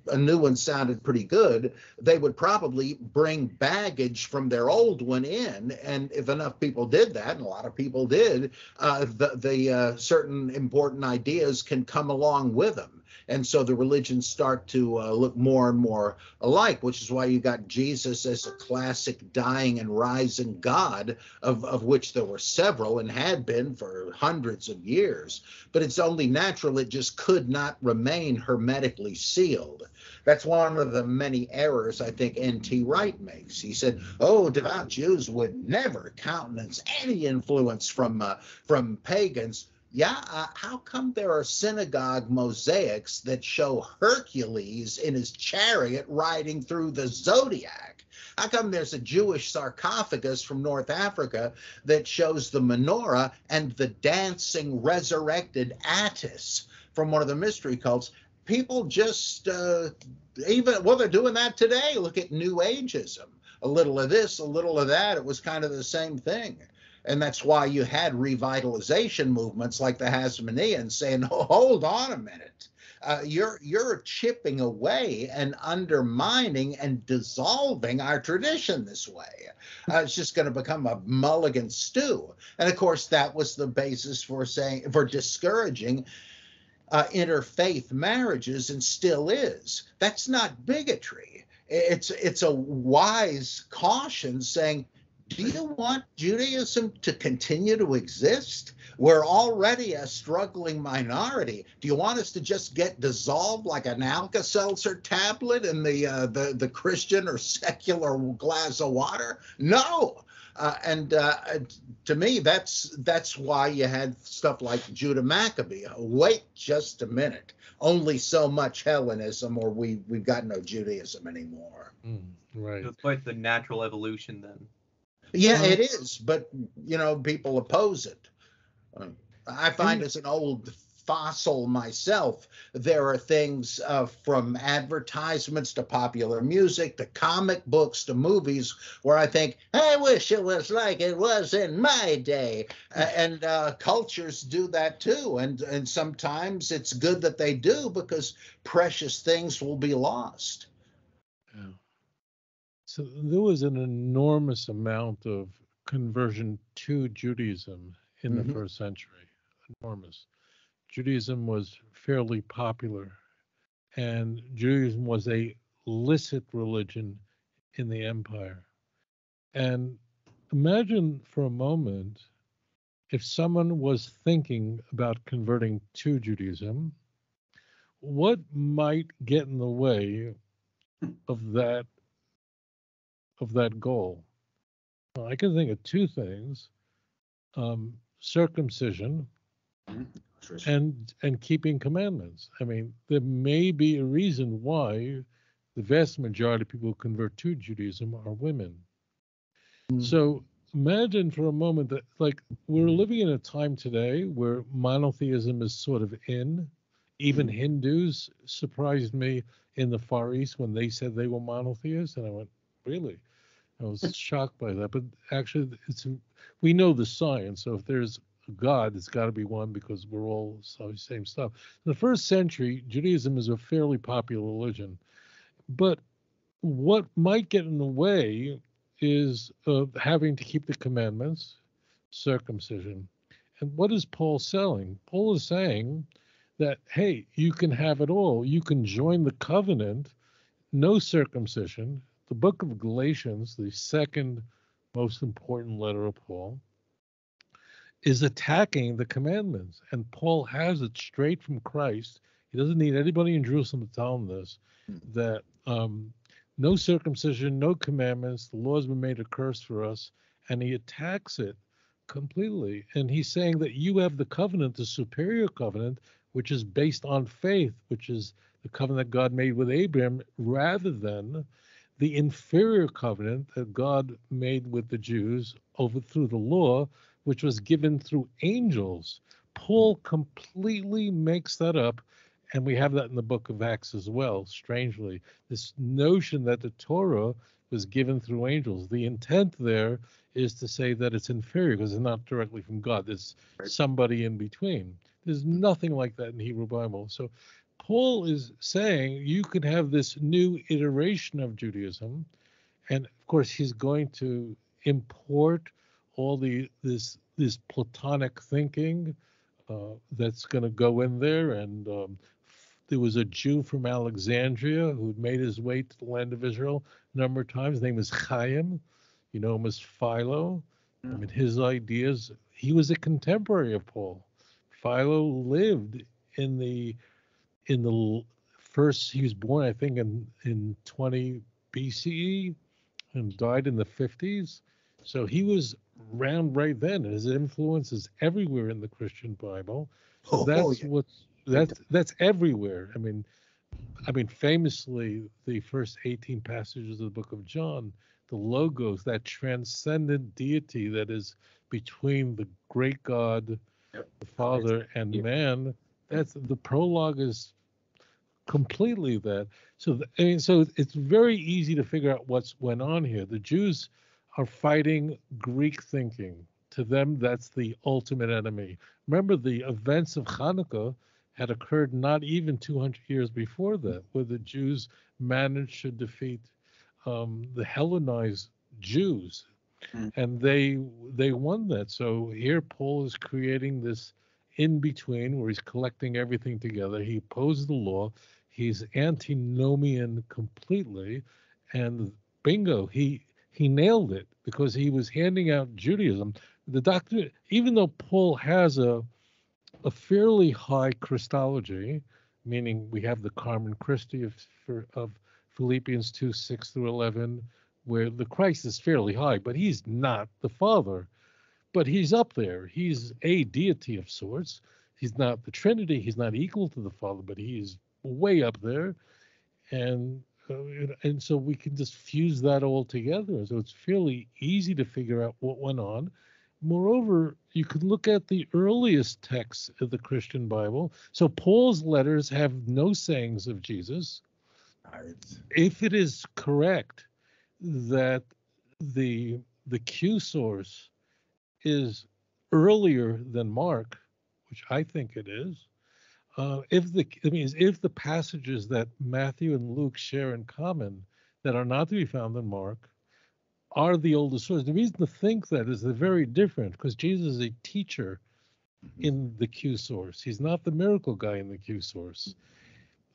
a new one sounded pretty good, they would probably bring baggage from their old one in, and if enough people did that, and a lot of people did, the certain important ideas can come along with them. And so the religions start to look more and more alike, which is why you got Jesus as a classic dying and rising God, of which there were several and had been for hundreds of years. But it's only natural it just could not remain hermetically sealed. That's one of the many errors I think N.T. Wright makes. He said, oh, devout Jews would never countenance any influence from pagans. Yeah, how come there are synagogue mosaics that show Hercules in his chariot riding through the zodiac? How come there's a Jewish sarcophagus from North Africa that shows the menorah and the dancing resurrected Attis from one of the mystery cults? People just, they're doing that today. Look at New Ageism. A little of this, a little of that. It was kind of the same thing. And that's why you had revitalization movements like the Hasmoneans saying, oh, hold on a minute. You're chipping away and undermining and dissolving our tradition this way. It's just going to become a mulligan stew. And of course, that was the basis for discouraging interfaith marriages, and still is. That's not bigotry. It's a wise caution saying, do you want Judaism to continue to exist? We're already a struggling minority. Do you want us to just get dissolved like an Alka-Seltzer tablet in the Christian or secular glass of water? No. To me, that's why you had stuff like Judah Maccabee. Wait just a minute. Only so much Hellenism, or we've got no Judaism anymore. Right. It's quite the natural evolution then. Yeah, it is, but people oppose it. I find as an old fossil myself, there are things from advertisements to popular music to comic books to movies where I think, I wish it was like it was in my day. And cultures do that too. And sometimes it's good that they do because precious things will be lost. Yeah. So there was an enormous amount of conversion to Judaism in the first century. Enormous. Judaism was fairly popular, and Judaism was a licit religion in the empire. And imagine for a moment if someone was thinking about converting to Judaism, what might get in the way of that goal? Well, I can think of two things. Circumcision, and keeping commandments. I mean, there may be a reason why the vast majority of people who convert to Judaism are women. So imagine for a moment that, like, we're living in a time today where monotheism is sort of in. Even Hindus surprised me in the Far East when they said they were monotheists, and I went, really? I was shocked by that. But actually, we know the science. So if there's a God, it's got to be one, because we're all the same stuff. In the first century, Judaism is a fairly popular religion. But what might get in the way is having to keep the commandments, circumcision. And what is Paul saying? Paul is saying that, hey, you can have it all. You can join the covenant, no circumcision. The book of Galatians, the second most important letter of Paul, is attacking the commandments. And Paul has it straight from Christ. He doesn't need anybody in Jerusalem to tell him this, that no circumcision, no commandments, the laws were made a curse for us, and he attacks it completely. And he's saying that you have the covenant, the superior covenant, which is based on faith, which is the covenant God made with Abraham, rather than the inferior covenant that God made with the Jews through the law, which was given through angels. Paul completely makes that up. And we have that in the book of Acts as well, strangely. This notion that the Torah was given through angels. The intent there is to say that it's inferior because it's not directly from God. There's somebody in between. There's nothing like that in the Hebrew Bible. So Paul is saying you could have this new iteration of Judaism. And of course, he's going to import all this Platonic thinking that's going to go in there. And there was a Jew from Alexandria who made his way to the land of Israel a number of times. His name was Chaim. You know him as Philo. I mean, his ideas, he was a contemporary of Paul. Philo lived in the first, he was born, I think, in 20 BCE and died in the 50s. So he was around right then. His influence is everywhere in the Christian Bible. So that's everywhere. I mean, famously, the first 18 passages of the book of John, the Logos, that transcendent deity that is between the great God, the Father, and man, that's the prologue is completely that. So it's very easy to figure out what's went on here. The Jews are fighting Greek thinking. To them, that's the ultimate enemy. Remember, the events of Hanukkah had occurred not even 200 years before that, where the Jews managed to defeat the Hellenized Jews, and they won that. So here Paul is creating this in between where he's collecting everything together. He opposes the law. He's antinomian completely, and bingo, he nailed it because he was handing out Judaism. The doctrine, even though Paul has a fairly high Christology, meaning we have the Carmen Christi of Philippians 2:6-11, where the Christ is fairly high, but he's not the Father. But he's up there. He's a deity of sorts. He's not the Trinity. He's not equal to the Father, but he's way up there. And so we can just fuse that all together. So it's fairly easy to figure out what went on. Moreover, you could look at the earliest texts of the Christian Bible. So Paul's letters have no sayings of Jesus. If it is correct that the Q source is earlier than Mark, which I think it is, if the passages that Matthew and Luke share in common that are not to be found in Mark are the oldest source. The reason to think that is they're very different because Jesus is a teacher in the Q source. He's not the miracle guy in the Q source.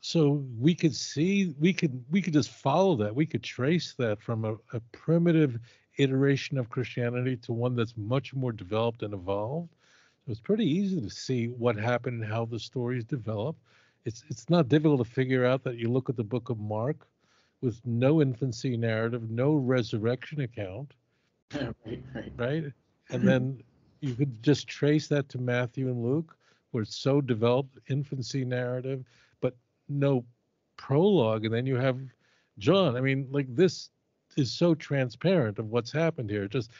So we could just follow that. We could trace that from a primitive iteration of Christianity to one that's much more developed and evolved. So it's pretty easy to see what happened and how the stories develop. It's not difficult to figure out that you look at the book of Mark with no infancy narrative, no resurrection account, right? And then you could just trace that to Matthew and Luke where it's so developed, infancy narrative, but no prologue, and then you have John. I mean, like, this is so transparent of what's happened here. Just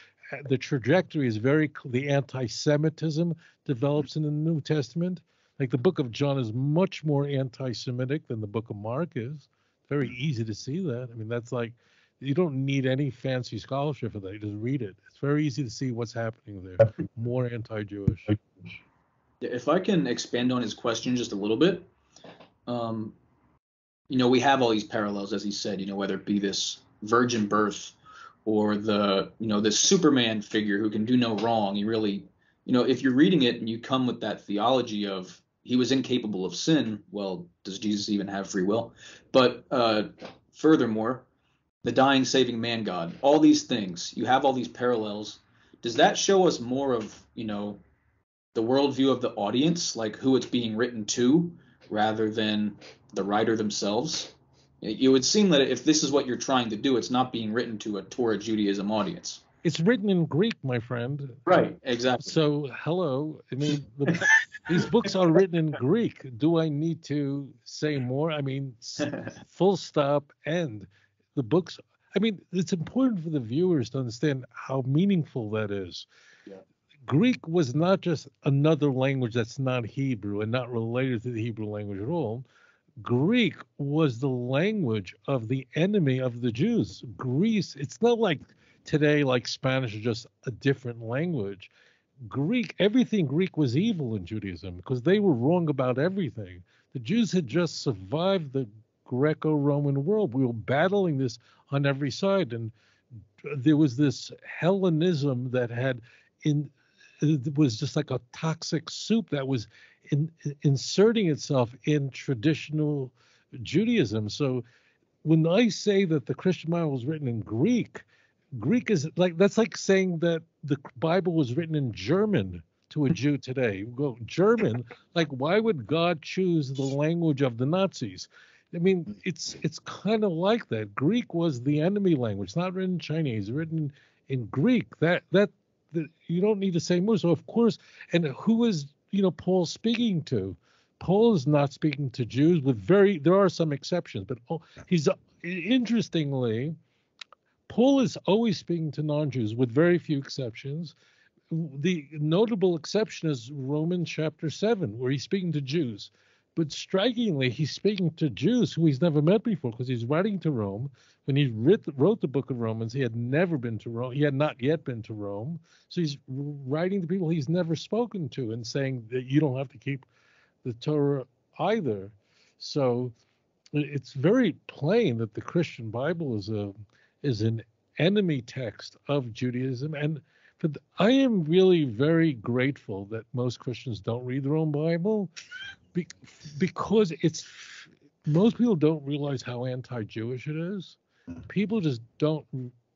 the trajectory is the anti-Semitism develops in the New Testament. Like, the book of John is much more anti-Semitic than the book of Mark is. Very easy to see that. I mean, that's like, you don't need any fancy scholarship for that. You just read it. It's very easy to see what's happening there. More anti-Jewish. If I can expand on his question just a little bit, we have all these parallels, as he said, whether it be this virgin birth or this Superman figure who can do no wrong. He really, if you're reading it and you come with that theology of he was incapable of sin, well, does Jesus even have free will? But furthermore, the dying, saving man God, all these things, you have all these parallels. Does that show us more of, the worldview of the audience, like who it's being written to, rather than the writer themselves? It would seem that if this is what you're trying to do, it's not being written to a Torah Judaism audience. It's written in Greek, my friend. Right, exactly. So, hello. I mean, these books are written in Greek. Do I need to say more? I mean, full stop, end. The books, I mean, it's important for the viewers to understand how meaningful that is. Yeah. Greek was not just another language that's not Hebrew and not related to the Hebrew language at all. Greek was the language of the enemy of the Jews. Greece, it's not like today, like Spanish is just a different language. Greek, everything Greek was evil in Judaism because they were wrong about everything. The Jews had just survived the Greco-Roman world. We were battling this on every side, and there was this Hellenism that it was just like a toxic soup that was inserting itself in traditional Judaism. So when I say that the Christian Bible was written in Greek, Greek is like, that's like saying that the Bible was written in German to a Jew today. Go German, like, why would God choose the language of the Nazis? I mean, it's kind of like that. Greek was the enemy language. It's not written in Chinese, written in Greek. That you don't need to say more. So of course, and who is Paul speaking to? Paul is not speaking to Jews. There are some exceptions, but he's interestingly, Paul is always speaking to non-Jews with very few exceptions. The notable exception is Romans chapter 7, where he's speaking to Jews. But strikingly, he's speaking to Jews who he's never met before, because he's writing to Rome. When he wrote the book of Romans, he had never been to Rome. He had not yet been to Rome. So he's writing to people he's never spoken to and saying that you don't have to keep the Torah either. So it's very plain that the Christian Bible is an enemy text of Judaism. And I am really very grateful that most Christians don't read their own Bible, because most people don't realize how anti-Jewish it is. People just don't.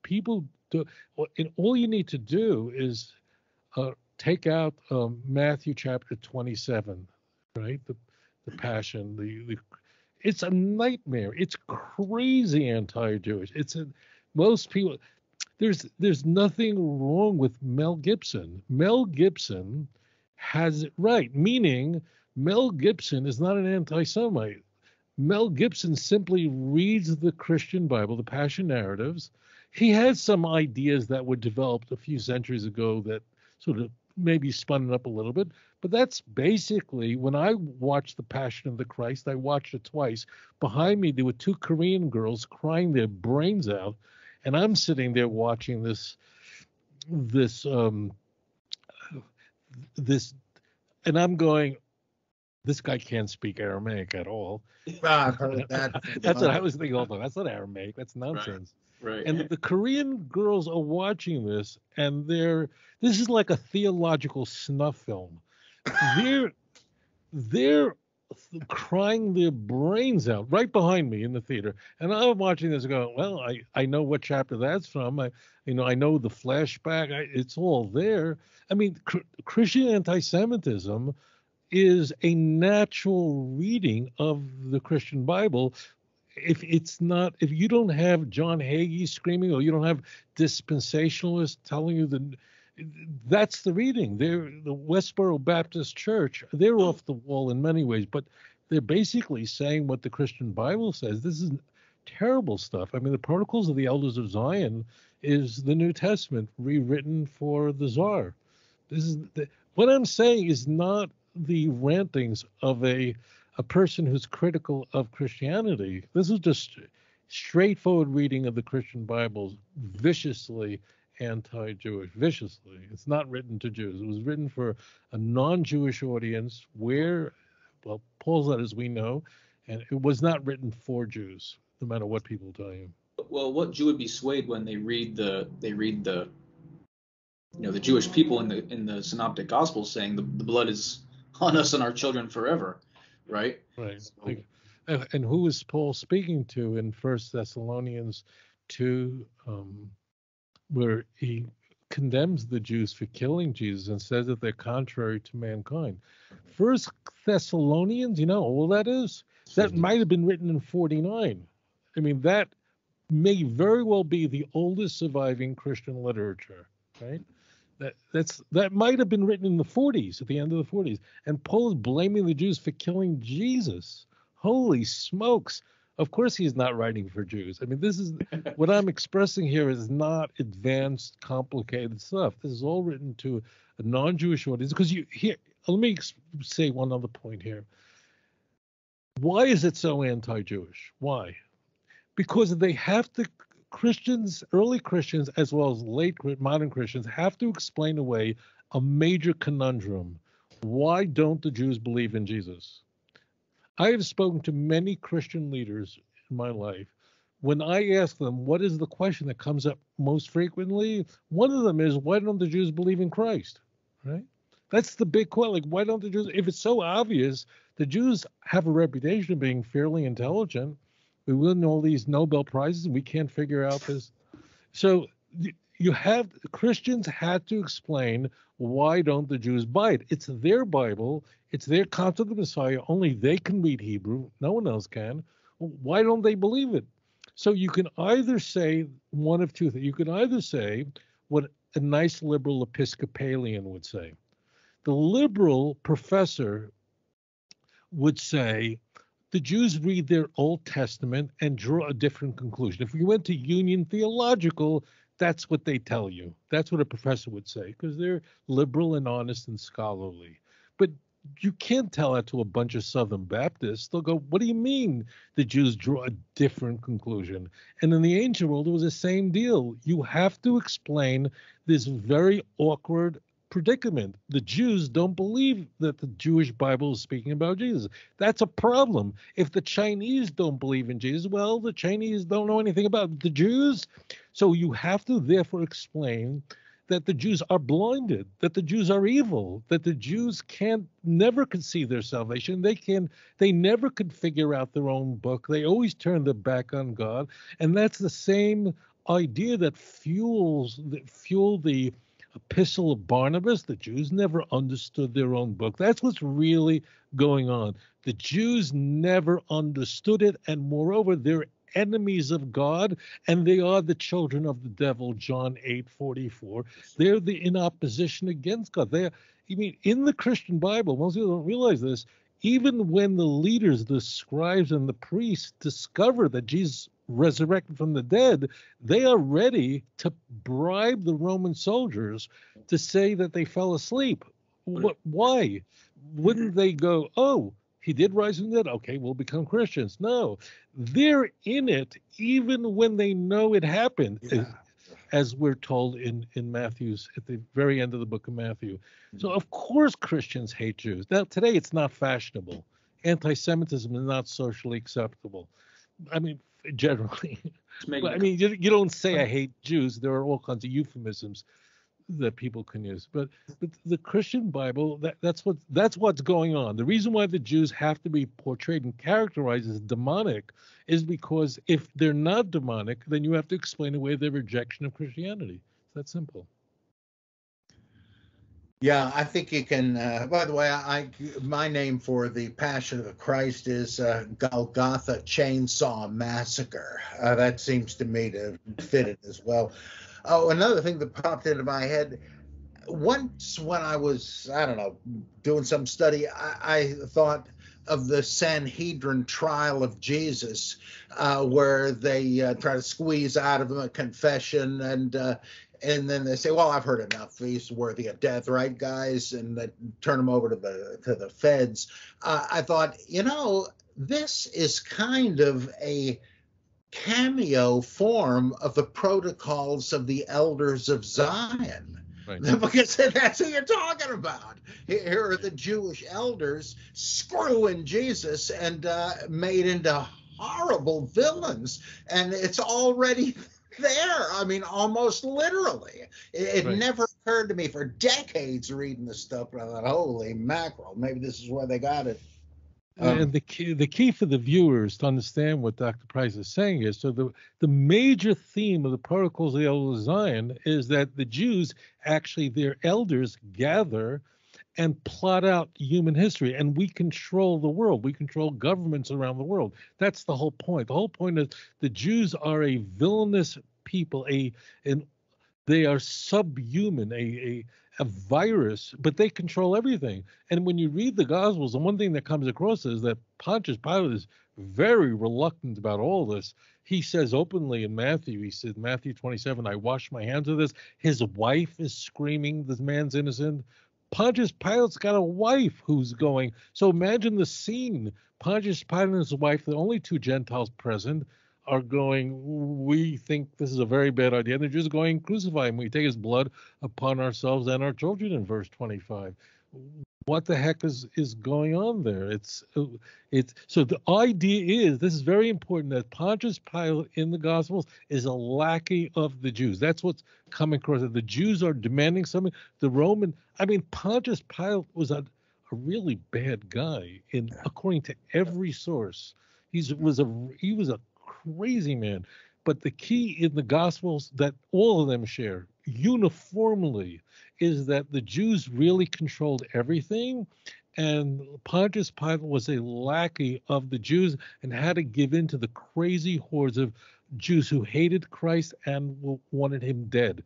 People do. And all you need to do is take out Matthew chapter 27, right? The Passion. It's a nightmare. It's crazy anti-Jewish. Most people. There's nothing wrong with Mel Gibson. Mel Gibson has it right, meaning Mel Gibson is not an anti-Semite. Mel Gibson simply reads the Christian Bible, the Passion narratives. He has some ideas that were developed a few centuries ago that sort of maybe spun it up a little bit. But that's basically, when I watched The Passion of the Christ, I watched it twice. Behind me, there were two Korean girls crying their brains out. And I'm sitting there watching this, and I'm going, this guy can't speak Aramaic at all. I've heard that. That's what I was thinking all the time. That's not Aramaic. That's nonsense. Right. And the Korean girls are watching this, and this is like a theological snuff film. They're crying their brains out right behind me in the theater, and I'm watching this going, well, I know what chapter that's from. I know the flashback. It's all there. I mean, Christian anti-Semitism is a natural reading of the Christian Bible. If you don't have John Hagee screaming, or you don't have dispensationalists telling you that that's the reading. The Westboro Baptist Church, they're off the wall in many ways, but they're basically saying what the Christian Bible says. This is terrible stuff. I mean, the Protocols of the Elders of Zion is the New Testament rewritten for the Tsar. What I'm saying is not the rantings of a person who's critical of Christianity. This is just straightforward reading of the Christian Bible, viciously anti-Jewish, viciously. It's not written to Jews. It was written for a non-Jewish audience where, well, Paul's letters we know, and it was not written for Jews, no matter what people tell you. Well, what Jew would be swayed when they read the the Jewish people in the Synoptic Gospels saying the blood is on us and our children forever, right? Right. So, And who is Paul speaking to in 1 Thessalonians 2, where he condemns the Jews for killing Jesus and says that they're contrary to mankind? 1 Thessalonians, you know all that is? That might have been written in 49. I mean, that may very well be the oldest surviving Christian literature, right? That might have been written in the 40s, at the end of the 40s. And Paul is blaming the Jews for killing Jesus. Holy smokes. Of course he's not writing for Jews. I mean, this is what I'm expressing here is not advanced, complicated stuff. This is all written to a non-Jewish audience. Because let me say one other point here. Why is it so anti-Jewish? Why? Because they have to, Christians, early Christians, as well as late modern Christians, have to explain away a major conundrum. Why don't the Jews believe in Jesus? I have spoken to many Christian leaders in my life. When I ask them, what is the question that comes up most frequently? One of them is, why don't the Jews believe in Christ? Right? That's the big question. Like, why don't the Jews, if it's so obvious, the Jews have a reputation of being fairly intelligent. We win all these Nobel Prizes, and we can't figure out this. So Christians had to explain, why don't the Jews buy it? It's their Bible. It's their concept of the Messiah. Only they can read Hebrew. No one else can. Why don't they believe it? So you can either say one of two things. You can either say what a nice liberal Episcopalian would say. The liberal professor would say, the Jews read their Old Testament and draw a different conclusion. If we went to Union Theological, that's what they tell you. That's what a professor would say, because they're liberal and honest and scholarly. But you can't tell that to a bunch of Southern Baptists. They'll go, what do you mean the Jews draw a different conclusion? And in the ancient world, it was the same deal. You have to explain this very awkward predicament. The Jews don't believe that the Jewish Bible is speaking about Jesus. That's a problem. If the Chinese don't believe in Jesus, well, the Chinese don't know anything about the Jews. So you have to therefore explain that the Jews are blinded, that the Jews are evil, that the Jews never could see their salvation. They never could figure out their own book. They always turn their back on God. And that's the same idea that fueled the Epistle of Barnabas. The Jews never understood their own book. That's what's really going on. The Jews never understood it, and moreover, they're enemies of God, and they are the children of the devil, John 8:44. They're in opposition against God. In the Christian Bible, most people don't realize this, even when the leaders, the scribes and the priests, discover that Jesus resurrected from the dead, they are ready to bribe the Roman soldiers to say that they fell asleep. Why? Wouldn't they go, oh, he did rise from the dead? Okay, we'll become Christians. No, they're in it even when they know it happened, as we're told in Matthew's, at the very end of the book of Matthew. So, of course, Christians hate Jews. Now, today it's not fashionable. Anti-Semitism is not socially acceptable. I mean, generally. But, I mean, you don't say I hate Jews. There are all kinds of euphemisms that people can use. But the Christian Bible, that's what's going on. The reason why the Jews have to be portrayed and characterized as demonic is because if they're not demonic, then you have to explain away their rejection of Christianity. It's that simple. Yeah, I think you can. By the way, my name for the Passion of the Christ is Golgotha Chainsaw Massacre. That seems to me to fit it as well. Oh, another thing that popped into my head, once when I was, I don't know, doing some study, I thought of the Sanhedrin trial of Jesus, where they try to squeeze out of him a confession, and then they say, "Well, I've heard enough. He's worthy of death, right, guys?" And they turn him over to the feds. I thought, this is kind of a cameo form of the protocols of the elders of Zion. Right. Because that's who you're talking about. Here are the Jewish elders screwing Jesus and made into horrible villains. And it's already there. I mean, almost literally. It right. never occurred to me for decades reading this stuff. I thought, holy mackerel, maybe this is where they got it. And the key for the viewers to understand what Dr. Price is saying is, so the major theme of the Protocols of the Elders of Zion is that the Jews, actually their elders, gather and plot out human history, and we control the world. We control governments around the world. That's the whole point. The whole point is the Jews are a villainous people, they are subhuman, a virus, but they control everything. And when you read the Gospels, the one thing that comes across is that Pontius Pilate is very reluctant about all this. He says openly in Matthew, he said, Matthew 27, I wash my hands of this. His wife is screaming, this man's innocent. Pontius Pilate's got a wife who's going. So imagine the scene. Pontius Pilate and his wife, the only two Gentiles present, are going, we think this is a very bad idea. And they're just going, crucify him. We take his blood upon ourselves and our children in verse 25. What the heck is going on there? It's so the idea is, this is very important, that Pontius Pilate in the Gospels is a lackey of the Jews. That's what's coming across. The Jews are demanding something. Pontius Pilate was a really bad guy according to every source. He was a crazy man. But the key in the Gospels that all of them share uniformly is that the Jews really controlled everything, and Pontius Pilate was a lackey of the Jews and had to give in to the crazy hordes of Jews who hated Christ and wanted him dead.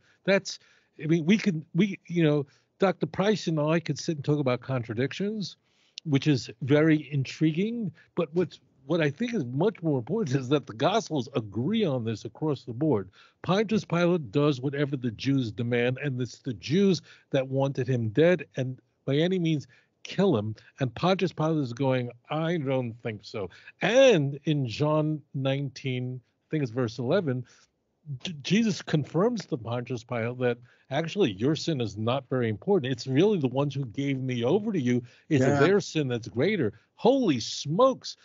Dr. Price and I could sit and talk about contradictions, which is very intriguing, but what I think is much more important is that the Gospels agree on this across the board. Pontius Pilate does whatever the Jews demand, and it's the Jews that wanted him dead and by any means kill him. And Pontius Pilate is going, I don't think so. And in John 19, I think it's verse 11, Jesus confirms to Pontius Pilate that actually your sin is not very important. It's really the ones who gave me over to you. It's their sin that's greater. Holy smokes.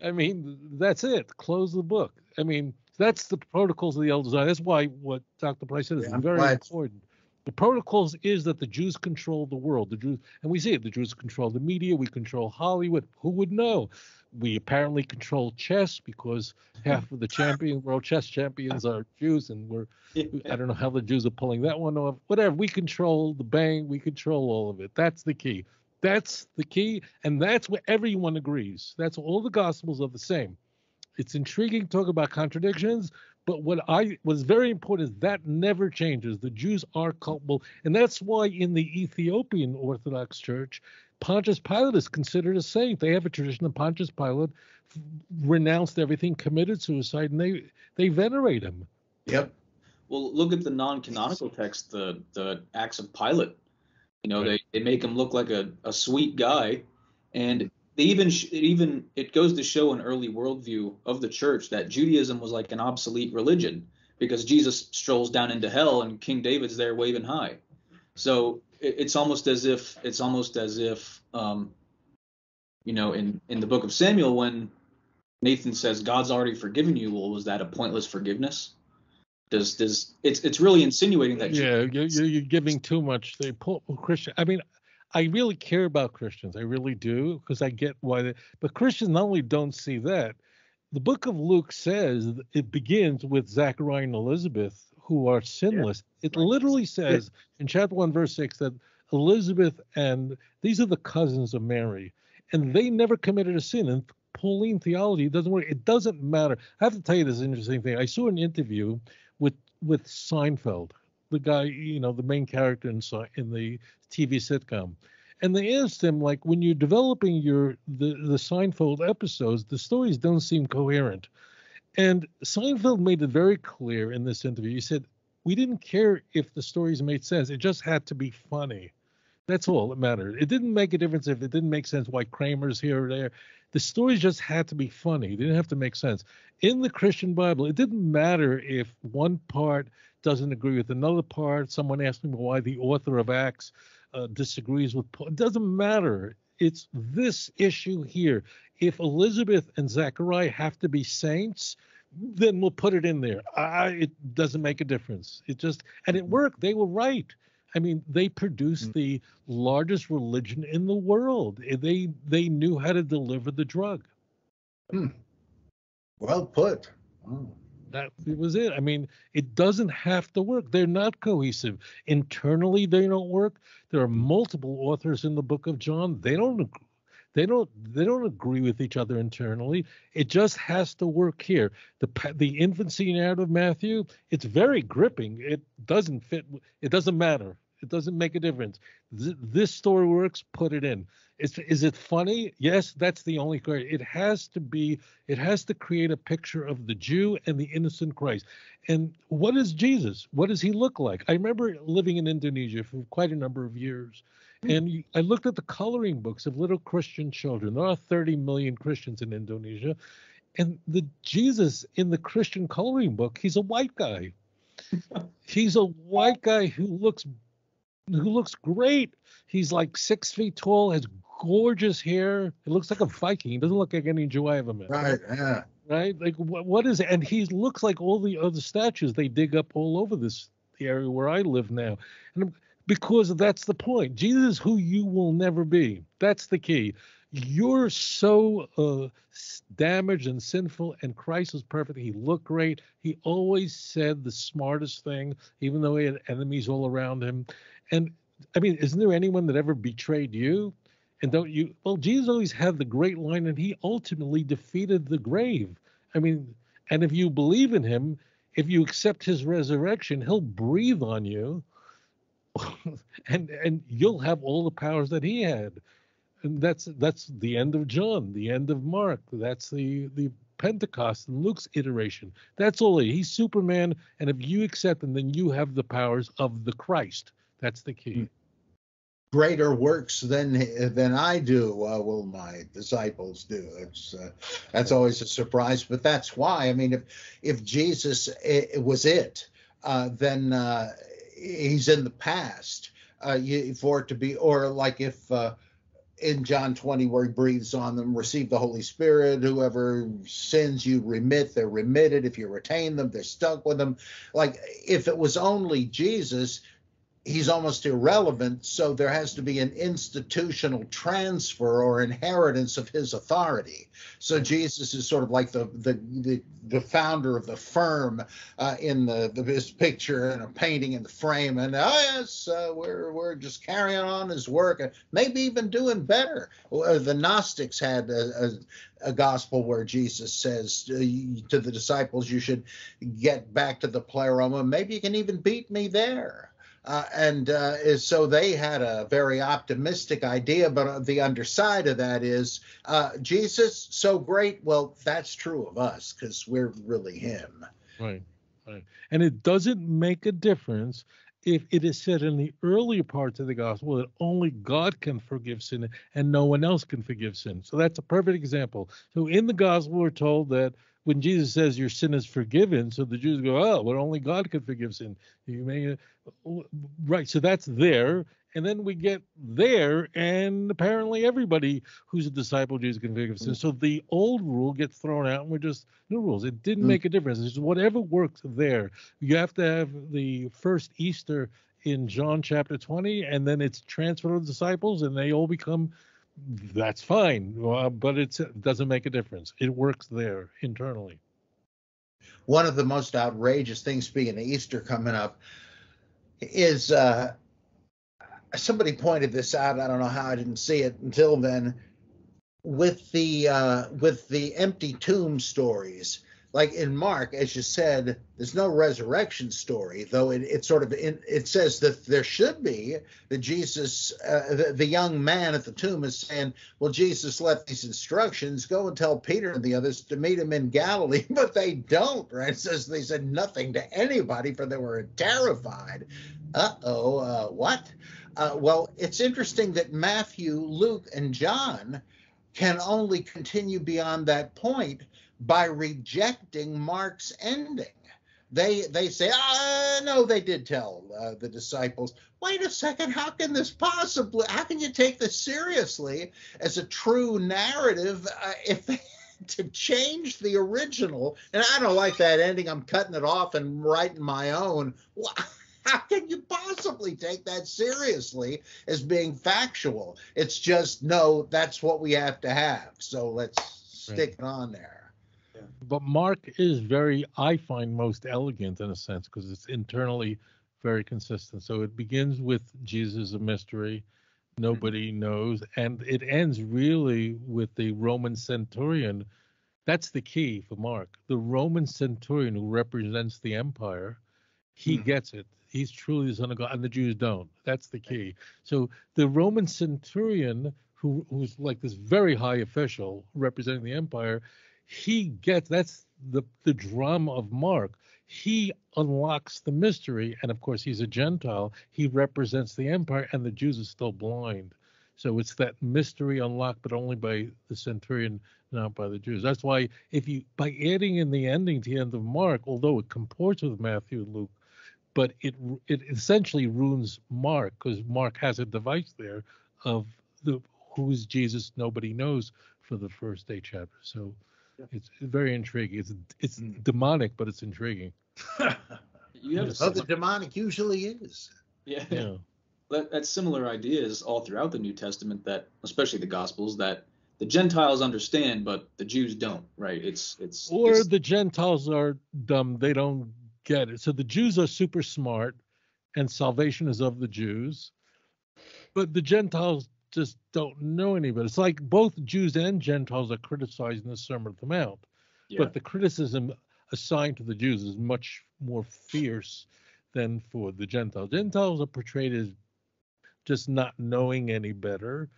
That's it. Close the book. That's the protocols of the elders. That's why what Dr. Price said is very important. The protocols is that the Jews control the world. The Jews, and we see it. The Jews control the media. We control Hollywood. Who would know? We apparently control chess because half of the world chess champions are Jews, and I don't know how the Jews are pulling that one off. Whatever. We control the bank. We control all of it. That's the key. That's the key, and that's where everyone agrees. That's all the Gospels are the same. It's intriguing to talk about contradictions, but what's very important is that never changes. The Jews are culpable, and that's why in the Ethiopian Orthodox Church, Pontius Pilate is considered a saint. They have a tradition of Pontius Pilate renounced everything, committed suicide, and they venerate him. Yep. Well, look at the non-canonical text, the Acts of Pilate. Right. They make him look like a sweet guy, and they it goes to show an early worldview of the church that Judaism was like an obsolete religion because Jesus strolls down into hell and King David's there waving high. So it's almost as if in the book of Samuel when Nathan says God's already forgiven you, well, was that a pointless forgiveness? It's really insinuating that you're giving too much. They pull Christian. I really care about Christians. I really do, because I get why. But Christians not only don't see that. The book of Luke says it begins with Zachariah and Elizabeth, who are sinless. Yeah. It literally says in chapter 1, verse 6 that Elizabeth and these are the cousins of Mary, and they never committed a sin. And Pauline theology doesn't work. It doesn't matter. I have to tell you this interesting thing. I saw an interview with Seinfeld, the guy, the main character in the TV sitcom. And they asked him, like, when you're developing the Seinfeld episodes, the stories don't seem coherent. And Seinfeld made it very clear in this interview. He said, we didn't care if the stories made sense. It just had to be funny. That's all that mattered. It didn't make a difference if it didn't make sense why Kramer's here or there. The stories just had to be funny. They didn't have to make sense. In the Christian Bible, it didn't matter if one part doesn't agree with another part. Someone asked me why the author of Acts disagrees with Paul. It doesn't matter. It's this issue here. If Elizabeth and Zechariah have to be saints, then we'll put it in there. It doesn't make a difference. And it worked. They were right. I mean, they produced the largest religion in the world. They knew how to deliver the drug. Well put. That was it. I mean, it doesn't have to work. They're not cohesive. Internally, they don't work. There are multiple authors in the book of John. They don't agree with each other internally. It just has to work here. The infancy narrative of Matthew, it's very gripping. It doesn't fit. It doesn't matter. It doesn't make a difference. This story works. Put it in. Is it funny? Yes, that's the only criteria. It has to create a picture of the Jew and the innocent Christ. And what is Jesus? What does he look like? I remember living in Indonesia for quite a number of years. And I looked at the coloring books of little Christian children. There are 30 million Christians in Indonesia. And the Jesus in the Christian coloring book, he's a white guy. He's a white guy who looks great. He's like 6 feet tall, has gorgeous hair. It looks like a Viking. He doesn't look like any Jew I ever met. Right, yeah. Right? Like, what is it? And he looks like all the other statues they dig up all over the area where I live now. And because that's the point. Jesus is who you will never be. That's the key. You're so damaged and sinful, and Christ was perfect. He looked great. He always said the smartest thing, even though he had enemies all around him. And, I mean, isn't there anyone that ever betrayed you? And don't you? Well, Jesus always had the great line, and he ultimately defeated the grave. I mean, and if you believe in him, if you accept his resurrection, he'll breathe on you. and you'll have all the powers that he had. And that's the end of John, the end of Mark. That's the Pentecost and Luke's iteration. That's all. He's Superman, and if you accept him, then you have the powers of the Christ. That's the key. Greater works than I do will my disciples do. That's always a surprise, but that's why. I mean, if Jesus was then he's in the past for it to be, or like if in John 20 where he breathes on them, receive the Holy Spirit, whoever sins you remit, they're remitted. If you retain them, they're stuck with them. Like if it was only Jesus, he's almost irrelevant, so there has to be an institutional transfer or inheritance of his authority. So Jesus is sort of like the founder of the firm in this picture and a painting in the frame, and we're just carrying on his work and maybe even doing better. The Gnostics had a gospel where Jesus says to the disciples, you should get back to the pleroma. Maybe you can even beat me there. So they had a very optimistic idea, but the underside of that is Jesus, so great. Well, that's true of us because we're really him. Right. And it doesn't make a difference if it is said in the earlier parts of the gospel that only God can forgive sin and no one else can forgive sin. So that's a perfect example. So in the gospel, we're told that when Jesus says your sin is forgiven, so the Jews go, oh, but only God can forgive sin. Right, so that's there. And then we get there, and apparently everybody who's a disciple of Jesus can forgive sin. So the old rule gets thrown out, and we're just new rules. It didn't make a difference. It's just whatever works there. You have to have the first Easter in John chapter 20, and then it's transferred to the disciples, and they all become. That's fine, but it doesn't make a difference. It works there internally. One of the most outrageous things, speaking of Easter coming up, is somebody pointed this out. I don't know how I didn't see it until then. With the empty tomb stories, like in Mark, as you said, there's no resurrection story, though it sort of it says that there should be. That Jesus, the young man at the tomb, is saying, "Well, Jesus left these instructions: go and tell Peter and the others to meet him in Galilee," but they don't. Right? It says they said nothing to anybody, for they were terrified. What? Well, it's interesting that Matthew, Luke, and John can only continue beyond that point by rejecting Mark's ending. They say, no, they did tell the disciples. Wait a second, how can you take this seriously as a true narrative if they to change the original? And I don't like that ending. I'm cutting it off and writing my own. How can you possibly take that seriously as being factual? It's just, no, that's what we have to have. So let's stick it on there. But Mark is I find most elegant in a sense, because it's internally very consistent. So it begins with Jesus, a mystery, nobody knows, and it ends really with the Roman centurion. That's the key for Mark. The Roman centurion who represents the empire, he gets it. He's truly the Son of God, and the Jews don't. That's the key. So the Roman centurion, who's like this very high official representing the empire, that's the drama of Mark. He unlocks the mystery, and of course he's a Gentile. He represents the empire, and the Jews are still blind. So it's that mystery unlocked, but only by the centurion, not by the Jews. That's why by adding in the ending to the end of Mark, although it comports with Matthew and Luke, but it essentially ruins Mark, because Mark has a device there of who's Jesus, nobody knows, for the first 8 chapters. So it's very intriguing. It's demonic, but it's intriguing. The demonic usually is. Yeah. That's similar ideas all throughout the New Testament, that especially the Gospels, that the Gentiles understand, but the Jews don't. Right? The Gentiles are dumb; they don't get it. So the Jews are super smart, and salvation is of the Jews, but the Gentiles just don't know any better. It's like both Jews and Gentiles are criticized in the Sermon on the Mount, but the criticism assigned to the Jews is much more fierce than for the Gentiles. Gentiles are portrayed as just not knowing any better,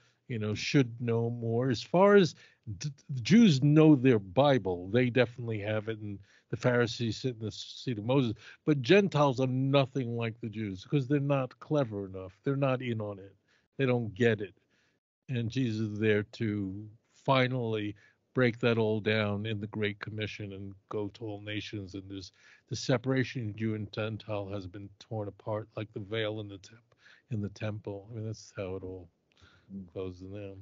should know more. As far as Jews know their Bible, they definitely have it, and the Pharisees sit in the seat of Moses. But Gentiles are nothing like the Jews, because they're not clever enough. They're not in on it. They don't get it. And Jesus is there to finally break that all down in the Great Commission and go to all nations. And there's the separation of Jew and Gentile has been torn apart like the veil in the temple. I mean, that's how it all goes in them.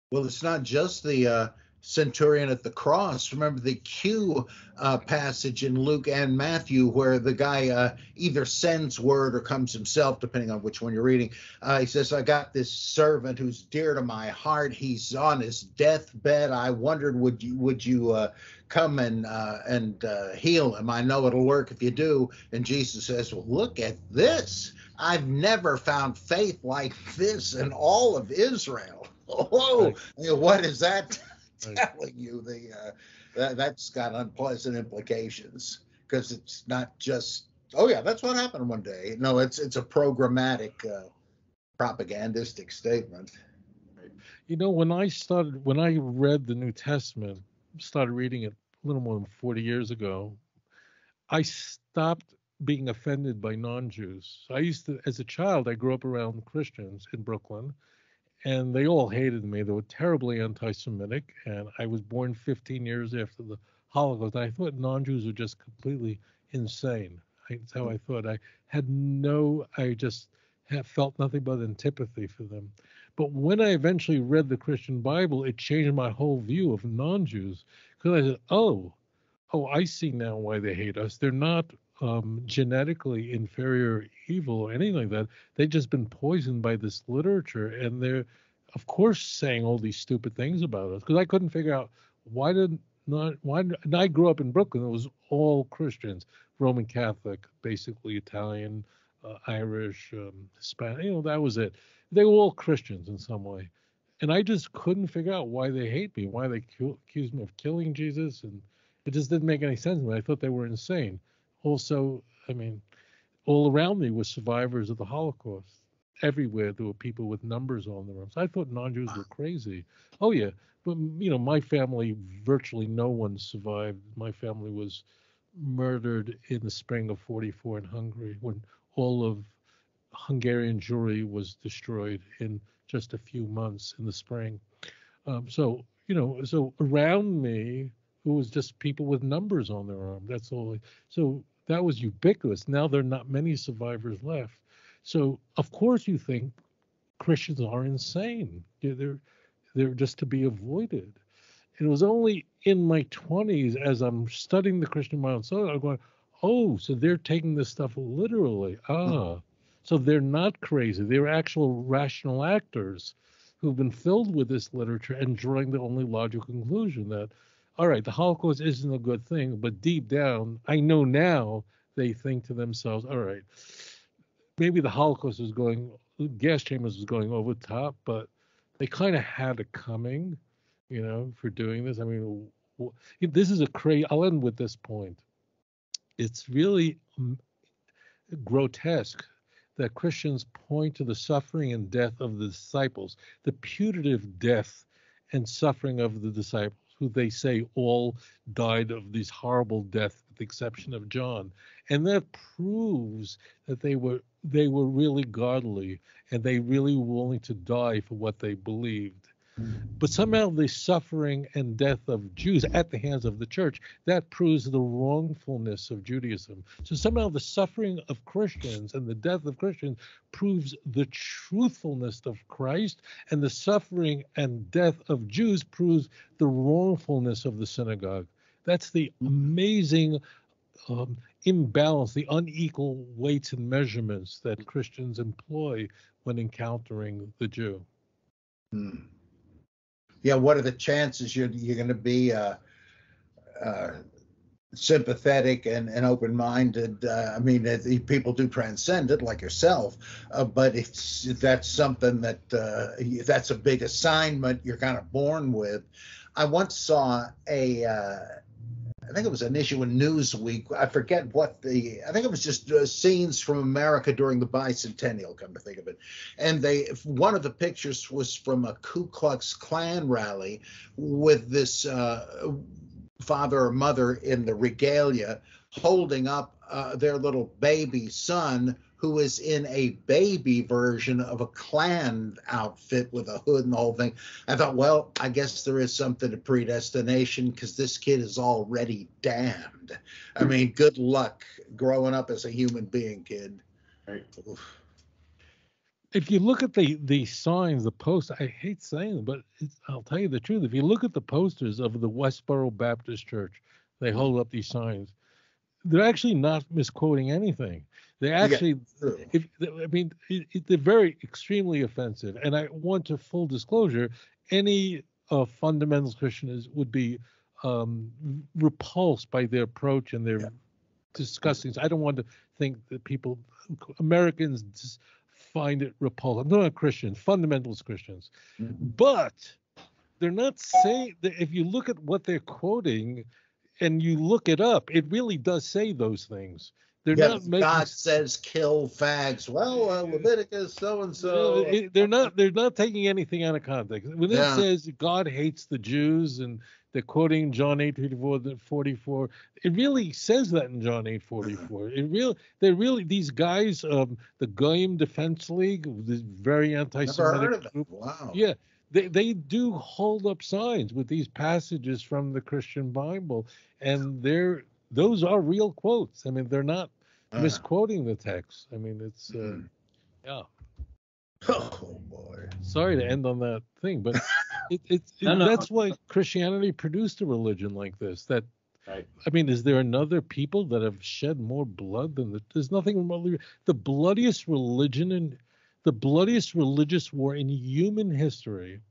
Well, it's not just the centurion at the cross. Remember the Q passage in Luke and Matthew, where the guy either sends word or comes himself, depending on which one you're reading. He says, I got this servant who's dear to my heart. He's on his deathbed. I wondered, would you come and heal him? I know it'll work if you do. And Jesus says, well, look at this. I've never found faith like this in all of Israel. Oh, what is that telling you? That's got unpleasant implications, because it's not just, that's what happened one day. No, it's a programmatic, propagandistic statement. When I read the New Testament, started reading it a little more than 40 years ago, I stopped being offended by non-Jews. As a child, I grew up around Christians in Brooklyn, and they all hated me. They were terribly anti-Semitic, and I was born 15 years after the Holocaust. I thought non-Jews were just completely insane. That's how I thought. I just felt nothing but antipathy for them. But when I eventually read the Christian Bible, it changed my whole view of non-Jews, because I said, oh, I see now why they hate us. They're not genetically inferior, evil, or anything like that. They've just been poisoned by this literature, and they're, of course, saying all these stupid things about us. Because I couldn't figure out why. And I grew up in Brooklyn. It was all Christians, Roman Catholic, basically Italian, Irish, Hispanic. That was it. They were all Christians in some way, and I just couldn't figure out why they hate me, why they accused me of killing Jesus, and It just didn't make any sense to me. I thought they were insane. Also, I mean, all around me were survivors of the Holocaust. Everywhere there were people with numbers on their arms. I thought non-Jews were crazy. Oh yeah, but my family, virtually no one survived. My family was murdered in the spring of '44 in Hungary, when all of Hungarian Jewry was destroyed in just a few months in the spring. So around me, it was just people with numbers on their arm. That's all. So that was ubiquitous. Now there are not many survivors left. So of course you think Christians are insane. They're just to be avoided. And it was only in my 20s, as I'm studying the Christian mind, so I'm going, oh, so they're taking this stuff literally. So they're not crazy. They're actual rational actors who've been filled with this literature and drawing the only logical conclusion that, all right, the Holocaust isn't a good thing, but deep down, I know now they think to themselves, all right, maybe the Holocaust was gas chambers was going over the top, but they kind of had it coming, for doing this. I mean, this is I'll end with this point. It's really grotesque that Christians point to the suffering and death of the disciples, the putative death and suffering of the disciples, who they say all died of these horrible deaths, with the exception of John. And that proves that they were really godly and they really were willing to die for what they believed. But somehow the suffering and death of Jews at the hands of the church, that proves the wrongfulness of Judaism. So somehow the suffering of Christians and the death of Christians proves the truthfulness of Christ, and the suffering and death of Jews proves the wrongfulness of the synagogue. That's the amazing imbalance, the unequal weights and measurements that Christians employ when encountering the Jew. Yeah, what are the chances you're going to be sympathetic and open-minded? I mean, people do transcend it, like yourself, but that's something that's a big assignment you're kind of born with. I once saw I think it was an issue in Newsweek. I forget I think it was just scenes from America during the bicentennial, come to think of it. And one of the pictures was from a Ku Klux Klan rally with this father or mother in the regalia holding up their little baby son, who is in a baby version of a Klan outfit with a hood and the whole thing. I thought, well, I guess there is something to predestination, because this kid is already damned. I mean, good luck growing up as a human being, kid. Right. If you look at the signs, the posts, I hate saying it, but I'll tell you the truth. If you look at the posters of the Westboro Baptist Church, they hold up these signs. They're actually not misquoting anything. They actually, they're very extremely offensive. And I want to full disclosure, any fundamentalist Christian would be repulsed by their approach and their discussing. I don't want to think that Americans just find it repulsive. I'm not Christians, fundamentalist Christians. But they're not saying that. If you look at what they're quoting and you look it up, it really does say those things. They're not making, God says kill fags. Well, Leviticus so and so. They're not taking anything out of context. When it says God hates the Jews and they're quoting John 8:44, it really says that in John 8:44. They're really these guys, the Goyim Defense League, this very anti-Semitic group. Wow. Yeah. They do hold up signs with these passages from the Christian Bible, and those are real quotes. I mean, they're not misquoting the text. I mean, it's yeah. Oh boy. Sorry to end on that thing, but that's why Christianity produced a religion like this. That right. I mean, is there another people that have shed more blood than there's nothing remotely the bloodiest religion and the bloodiest religious war in human history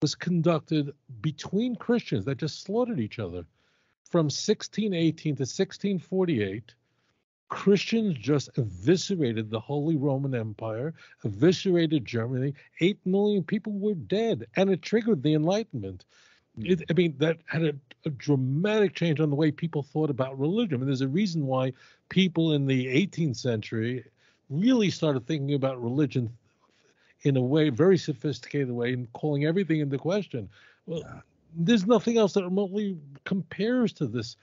was conducted between Christians that just slaughtered each other. From 1618 to 1648, Christians just eviscerated the Holy Roman Empire, eviscerated Germany. 8 million people were dead, and it triggered the Enlightenment. I mean, that had a dramatic change on the way people thought about religion. And there's a reason why people in the 18th century really started thinking about religion in a way, very sophisticated way, and calling everything into question. Well, there's nothing else that remotely compares to this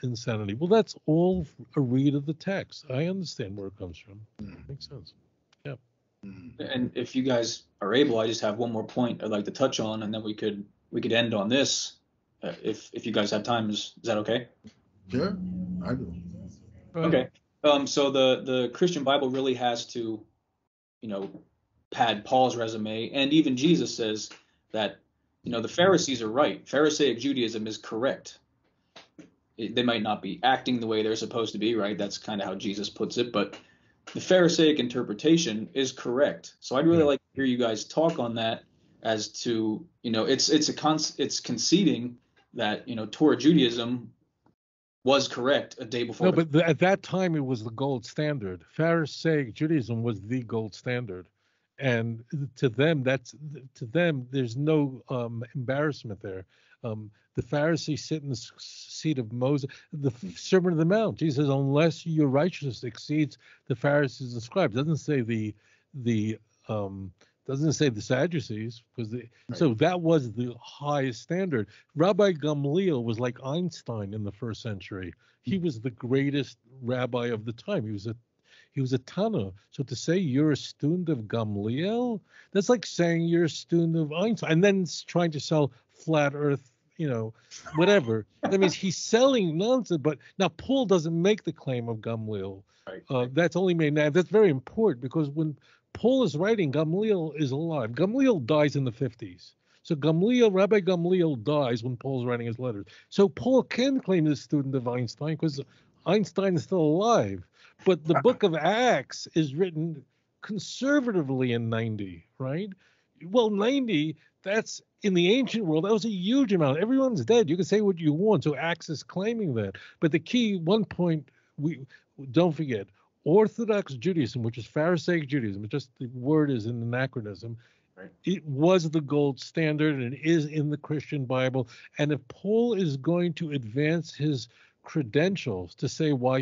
insanity. Well, that's all a read of the text. I understand where it comes from. Makes sense. Yeah. And if you guys are able, I just have one more point I'd like to touch on, and then we could end on this. If you guys have time, is that okay? Sure, I do. Okay. So the Christian Bible really has to, pad Paul's resume, and even Jesus says that, the Pharisees are right. Pharisaic Judaism is correct. They might not be acting the way they're supposed to be, right? That's kind of how Jesus puts it, but the Pharisaic interpretation is correct. So I'd really like to hear you guys talk on that, as to, it's conceding that, Torah Judaism was correct a day before. No, but at that time it was the gold standard. Pharisaic Judaism was the gold standard, and to them there's no embarrassment there. The Pharisees sit in the seat of Moses, the Sermon on the Mount. Jesus says, unless your righteousness exceeds the Pharisees and scribes. Doesn't say doesn't say the Sadducees, because so that was the highest standard. Rabbi Gamliel was like Einstein in the first century. He was the greatest rabbi of the time. He was a Tana. So to say you're a student of Gamliel, that's like saying you're a student of Einstein, and then trying to sell flat Earth, whatever. That means he's selling nonsense. But now Paul doesn't make the claim of Gamliel. Right. That's only made now. That's very important, because when Paul is writing, Gamliel is alive. Gamliel dies in the 50s. So Rabbi Gamliel dies when Paul's writing his letters. So Paul can claim he's a student of Einstein, because Einstein is still alive. But the book of Acts is written conservatively in 90, right? Well, 90, that's in the ancient world, that was a huge amount. Everyone's dead. You can say what you want. So Acts is claiming that. But the key, one point, we don't forget, Orthodox Judaism, which is Pharisaic Judaism, just the word is an anachronism. Right. It was the gold standard, and it is in the Christian Bible. And if Paul is going to advance his credentials to say why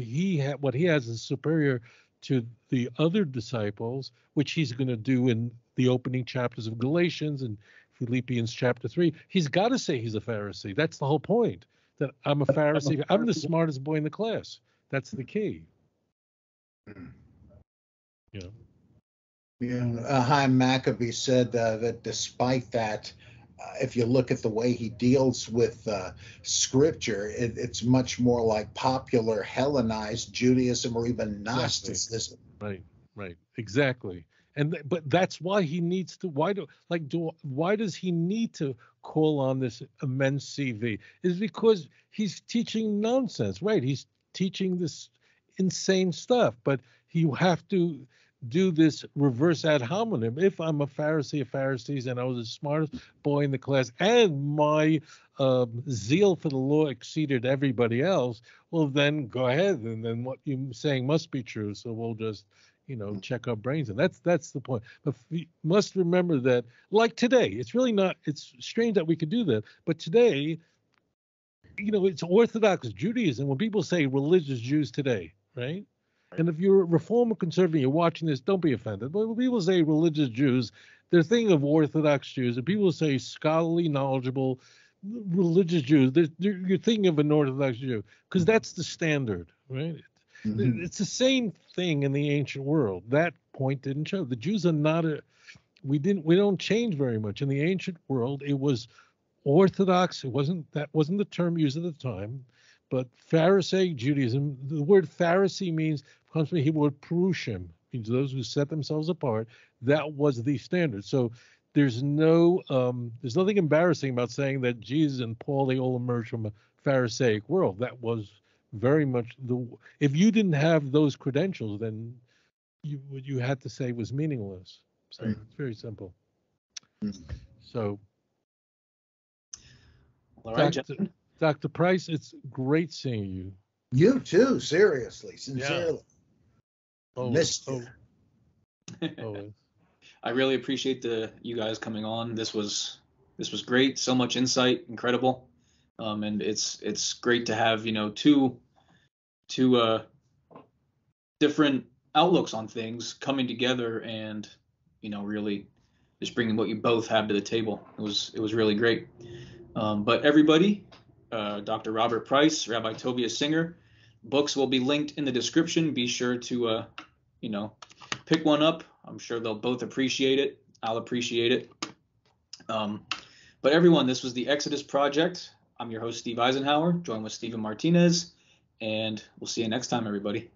what he has is superior to the other disciples, which he's going to do in the opening chapters of Galatians and Philippians chapter 3, he's got to say he's a Pharisee. That's the whole point, that I'm a Pharisee. I'm the smartest boy in the class. That's the key. Chaim Maccabee said that despite that, if you look at the way he deals with scripture, it's much more like popular Hellenized Judaism or even Gnosticism. Right, exactly. But that's why he needs to. Why does he need to call on this immense CV? Is because he's teaching nonsense, right? He's teaching this insane stuff, but you have to do this reverse ad hominem. If I'm a Pharisee of Pharisees and I was the smartest boy in the class, and my zeal for the law exceeded everybody else, well, then go ahead, and then what you're saying must be true. So we'll just check our brains, and that's the point. But we must remember that, like today, it's really not. It's strange that we could do that, but today, it's Orthodox Judaism. When people say religious Jews today, right? And if you're a Reform or Conservative, you're watching this, don't be offended. But when people say religious Jews, they're thinking of Orthodox Jews. And people say scholarly, knowledgeable, religious Jews, you're thinking of an Orthodox Jew, because that's the standard, right? Mm-hmm. It's the same thing in the ancient world. That point didn't show. The Jews are not we don't change very much. In the ancient world, it was Orthodox. That wasn't the term used at the time. But Pharisaic Judaism, the word Pharisee comes from the Hebrew word Perushim, means those who set themselves apart. That was the standard. So there's nothing embarrassing about saying that Jesus and Paul, they all emerged from a Pharisaic world. That was very much if you didn't have those credentials, then what you had to say was meaningless. So it's very simple. So, all right, Dr. Price, it's great seeing you. You too, seriously, sincerely. Yeah. Missed you. I really appreciate you guys coming on. This was This was great. So much insight, incredible. And it's great to have, two different outlooks on things coming together and, really just bringing what you both have to the table. It was really great. But everybody, Dr. Robert Price, Rabbi Tovia Singer, books will be linked in the description. Be sure to, pick one up. I'm sure they'll both appreciate it. I'll appreciate it. But everyone, this was the Exodus Project. I'm your host, Steve Eisenhower, joined with Stephen Martinez, and we'll see you next time, everybody.